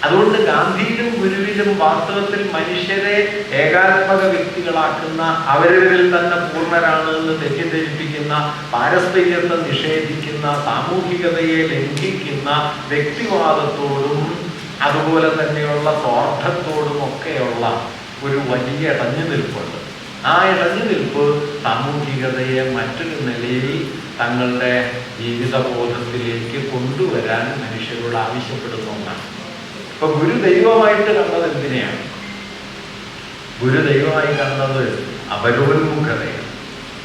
[SPEAKER 1] അതുകൊണ്ട് ഗാന്ധിയിലും ഗുരുവിലും വാസ്തവത്തിൽ മനുഷ്യരെ ഏകാത്മക വ്യക്തികളാക്കുന്ന, അവരവരിൽ തന്നെ പൂർണ്ണരാണ് എന്ന് തെറ്റിദ്ധരിപ്പിക്കുന്ന, പാരസ്പര്യത്തെ നിഷേധിക്കുന്ന, സാമൂഹികതയെ ലംഘിക്കുന്ന വ്യക്തിവാദത്തോടും അതുപോലെ തന്നെയുള്ള സ്വാർത്ഥത്തോടും ഒക്കെയുള്ള ഒരു വലിയ ഇടഞ്ഞു നിൽപ്പുണ്ട്. ആ ഇടഞ്ഞു നിൽപ്പ് സാമൂഹികതയെ മറ്റൊരു നിലയിൽ തങ്ങളുടെ ജീവിതബോധത്തിലേക്ക് കൊണ്ടുവരാൻ മനുഷ്യരോട് ആവശ്യപ്പെടുന്ന ഒന്നാണ്. ഇപ്പൊ ഗുരു ദൈവമായിട്ട് കണ്ടത് എന്തിനെയാണ്? ഗുരു ദൈവമായി കണ്ടത് അപരോന്മുഖതയാണ്.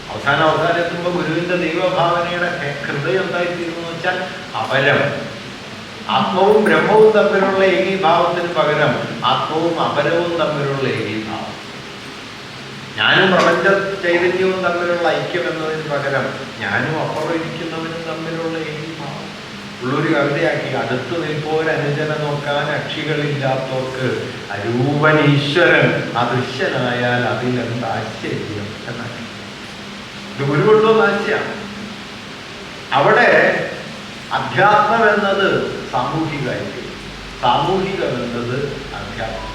[SPEAKER 1] അവസാനം എത്തുമ്പോൾ ഗുരുവിന്റെ ദൈവഭാവനയുടെ ഹൃദയം എന്തായിത്തീരുന്നു വെച്ചാൽ അപരം. ആത്മവും ബ്രഹ്മവും തമ്മിലുള്ള ഏകീഭാവത്തിന് പകരം ആത്മവും അപരവും തമ്മിലുള്ള ഏകീഭാവം, ഞാനും പ്രപഞ്ച ചൈതന്യവും തമ്മിലുള്ള ഐക്യം എന്നതിന് പകരം ഞാനും അപ്പുറം ഇരിക്കുന്നവനും തമ്മിലുള്ള ഏകീഭാവം ഉള്ളൊരു കവിതയാക്കി. അടുത്തു നിൽപ്പോരനുജന നോക്കാൻ അക്ഷികളില്ലാത്തവർക്ക് അരൂപൻ ഈശ്വരൻ അദൃശ്യനായാൽ അതിലെന്ത് ആശ്ചര്യം എന്നാണ്. ഇത് ഗുരുകൊണ്ടുവന്ന ആശയാണ്. അവിടെ അധ്യാത്മം എന്നത് സാമൂഹികമായിട്ട്, സാമൂഹികം എന്നത് അധ്യാത്മം.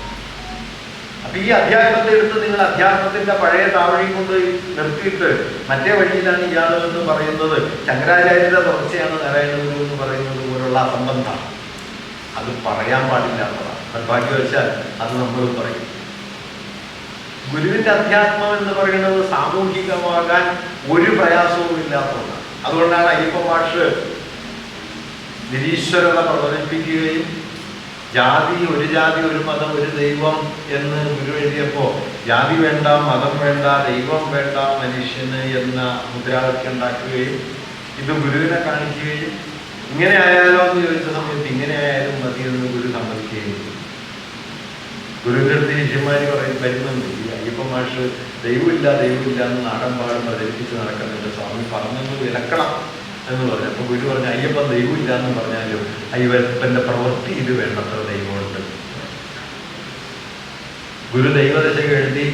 [SPEAKER 1] അപ്പൊ ഈ അധ്യാത്മത്തെ എടുത്ത് നിങ്ങൾ അധ്യാത്മത്തിന്റെ പഴയ താവഴി കൊണ്ട് നിർത്തിയിട്ട് മറ്റേ വഴിയിലാണ് ഇയാൾ എന്ന് പറയുന്നത്, ശങ്കരാചാര്യരുടെ തുടർച്ചയാണ് നാരായണ ഗുരു എന്ന് പറയുന്നത് പോലുള്ള അസംബന്ധമാണ്. അത് പറയാൻ പാടില്ലാത്തതാണ്. നിർഭാഗ്യവശാൽ അത് നമ്മൾ പറയും. ഗുരുവിന്റെ അധ്യാത്മം എന്ന് പറയുന്നത് സാമൂഹികമാകാൻ ഒരു പ്രയാസവും ഇല്ലാത്തതാണ്. അതുകൊണ്ടാണ് അയ്യപ്പ മാഷ് നിരീശ്വരത പ്രചരിപ്പിക്കുകയും ജാതി, ഒരു ജാതി ഒരു മതം ഒരു ദൈവം എന്ന് ഗുരു എഴുതിയപ്പോ ജാതി വേണ്ട, മതം വേണ്ട, ദൈവം വേണ്ട മനുഷ്യന് എന്ന മുദ്രാവാക്യം ഉണ്ടാക്കുകയും ഇത് ഗുരുവിനെ കാണിക്കുകയും ഇങ്ങനെ ആയാലോ എന്ന് ചോദിച്ച സമയത്ത് ഇങ്ങനെ ആയാലും മതി എന്ന് ഗുരു സമ്മതിക്കുകയും ചെയ്തു. ഗുരുവിൻ്റെ അടുത്ത് ശിഷ്യന്മാർ വരുന്നുണ്ട്, ഈ അയ്യപ്പ മാഷ് ദൈവമില്ല ദൈവമില്ല എന്ന് നാടൻപാടും പ്രചരിപ്പിച്ച് നടക്കുന്നുണ്ട്, സ്വാമി പറഞ്ഞത് വിലക്കണം എന്ന് പറഞ്ഞു. അപ്പൊ ഗുരു പറഞ്ഞു, അയ്യപ്പൻ ദൈവമില്ല എന്ന് പറഞ്ഞാലും അയ്യപ്പന്റെ പ്രവൃത്തി ഇത് വേണ്ടത്ര ദൈവമുണ്ട്. ഗുരു ദൈവദശകം എഴുതി,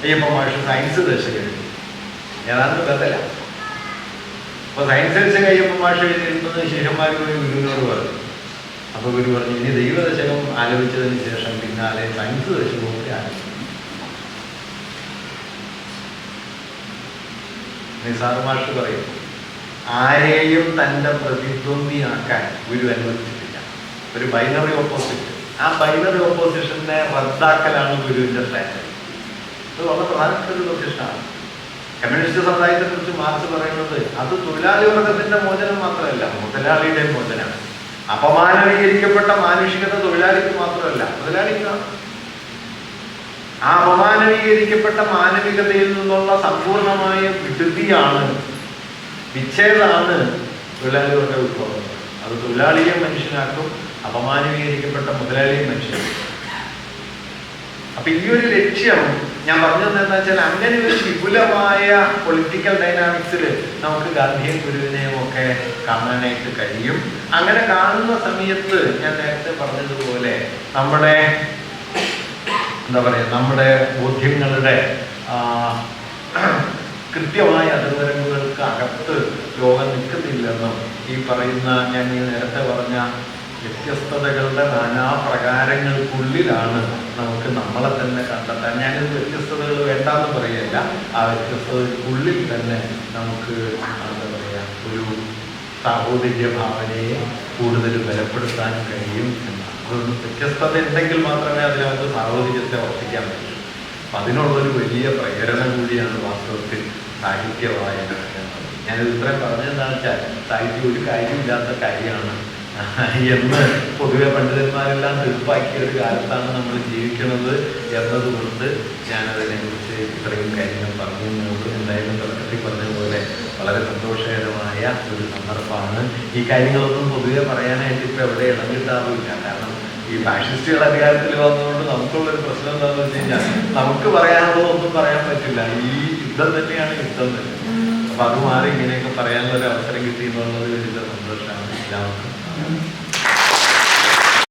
[SPEAKER 1] അയ്യപ്പ മാഷ് സയൻസ് ദശകം എഴുതി. ഏതാണ്ട് ബദല. അപ്പൊ സയൻസ് ദശകം അയ്യപ്പ മാഷ് എഴുതിയിരുന്നത് ശിഷ്യന്മാർ പോയി ഗുരുവിനോട് പറഞ്ഞു. അപ്പൊ ഗുരു പറഞ്ഞു, ഇനി ദൈവദശകം ആലോചിച്ചതിന് ശേഷം പിന്നാലെ സയൻസ് ദശകവും കൂടി ആലോചിച്ചു. നിസാർ മാഷ് പറയും, ആരെയും തൻ്റെ പ്രതിദ്വന്ദിയാക്കാൻ ഗുരു അനുവദിച്ചിട്ടില്ല. ഒരു ബൈനറി ഓപ്പോസിറ്റ്, ആ ബൈനറി ഓപ്പോസിഷനെ റദ്ദാക്കലാണ് ഗുരുവിൻ്റെ സ്ട്രാറ്റജി. ഇത് വളരെ പ്രധാനപ്പെട്ട ഒരു പൊസിഷനാണ്. കമ്മ്യൂണിസ്റ്റ് സമുദായത്തെ കുറിച്ച് മാർക്സ് പറയുന്നത് അത് തൊഴിലാളി വർഗത്തിന്റെ മോചനം മാത്രമല്ല, മുതലാളിയുടെ മോചനമാണ്. അപമാനീകരിക്കപ്പെട്ട മാനുഷികത തൊഴിലാളിക്ക് മാത്രമല്ല, മുതലാളിക്കാണ്. ആ അപമാനീകരിക്കപ്പെട്ട മാനവികതയിൽ നിന്നുള്ള സമ്പൂർണമായ വിടുതിയാണ്, വിച്ഛേദമാണ് തൊഴിലാളികളുടെ വിപ്ലവം. അത് തൊഴിലാളിയെ മനുഷ്യനാക്കും, അപമാനീകരിക്കപ്പെട്ട മുതലാളിയെ മനുഷ്യനാക്കും. അപ്പൊ ഈ ഒരു ലക്ഷ്യം ഞാൻ പറഞ്ഞത് എന്താ വെച്ചാൽ, അങ്ങനെ ഒരു വിപുലമായ പൊളിറ്റിക്കൽ ഡൈനാമിക്സിൽ നമുക്ക് ഗാന്ധിയും ഗുരുവിനെയും ഒക്കെ കാണാനായിട്ട് കഴിയും. അങ്ങനെ കാണുന്ന സമയത്ത് ഞാൻ നേരത്തെ പറഞ്ഞതുപോലെ നമ്മുടെ എന്താ പറയുക, നമ്മുടെ ബോധ്യങ്ങളുടെ കൃത്യമായ അതിർവരമ്പുകൾക്ക് അകത്ത് ലോകം നിൽക്കുന്നില്ലെന്നും ഈ പറയുന്ന ഞാൻ ഈ നേരത്തെ പറഞ്ഞ വ്യത്യസ്തതകളുടെ നാനാപ്രകാരങ്ങൾക്കുള്ളിലാണ് നമുക്ക് നമ്മളെ തന്നെ കണ്ടെത്താൻ. ഞാനിത് വ്യത്യസ്തതകൾ വേണ്ടാന്ന് പറയല്ല, ആ വ്യത്യസ്തതയ്ക്കുള്ളിൽ തന്നെ നമുക്ക് എന്താ പറയുക, ഒരു സാഹോദര്യ ഭാവനയെ കൂടുതൽ ബലപ്പെടുത്താൻ കഴിയും എന്നാണ്. അതുകൊണ്ട് വ്യത്യസ്തത ഉണ്ടെങ്കിൽ മാത്രമേ അതിനകത്ത് സാഹോദര്യത്തെ ഉറപ്പിക്കാൻ പറ്റൂ. അപ്പം അതിനുള്ളൊരു വലിയ പ്രേരണ കൂടിയാണ് വാസ്തവത്തിൽ സാഹിത്യ വായന. ഞാനിത് ഇത്രയും പറഞ്ഞതെന്താണെന്ന് വെച്ചാൽ, സാഹിത്യം ഒരു കാര്യമില്ലാത്ത കാര്യമാണ് എന്ന് പൊതുവെ പണ്ഡിതന്മാരെല്ലാം തീർപ്പാക്കിയ ഒരു കാലത്താണ് നമ്മൾ ജീവിക്കുന്നത് എന്നതുകൊണ്ട് ഞാനതിനെക്കുറിച്ച് ഇത്രയും കാര്യങ്ങൾ പറഞ്ഞു എന്നുള്ളൂ. എന്തായാലും തുടക്കത്തിൽ പറഞ്ഞതുപോലെ വളരെ സന്തോഷകരമായ ഒരു സന്ദർഭമാണ്. ഈ കാര്യങ്ങളൊന്നും പൊതുവെ പറയാനായിട്ട് ഇപ്പോൾ എവിടെ ഇടം കിട്ടാറില്ല. കാരണം ഈ ഫാഷിസ്റ്റുകൾ അധികാരത്തിൽ വന്നതുകൊണ്ട് നമുക്കുള്ളൊരു പ്രശ്നം എന്താണെന്ന് വെച്ച് കഴിഞ്ഞാൽ, നമുക്ക് പറയാനുള്ളതൊന്നും പറയാൻ പറ്റില്ല. ഈ യുദ്ധം തന്നെയാണ് യുദ്ധം തന്നെ. അപ്പം അത് മാറി ഇങ്ങനെയൊക്കെ പറയാനുള്ള ഒരു അവസരം കിട്ടി എന്നുള്ളത് വലിയ സന്തോഷമാണ് എല്ലാവർക്കും.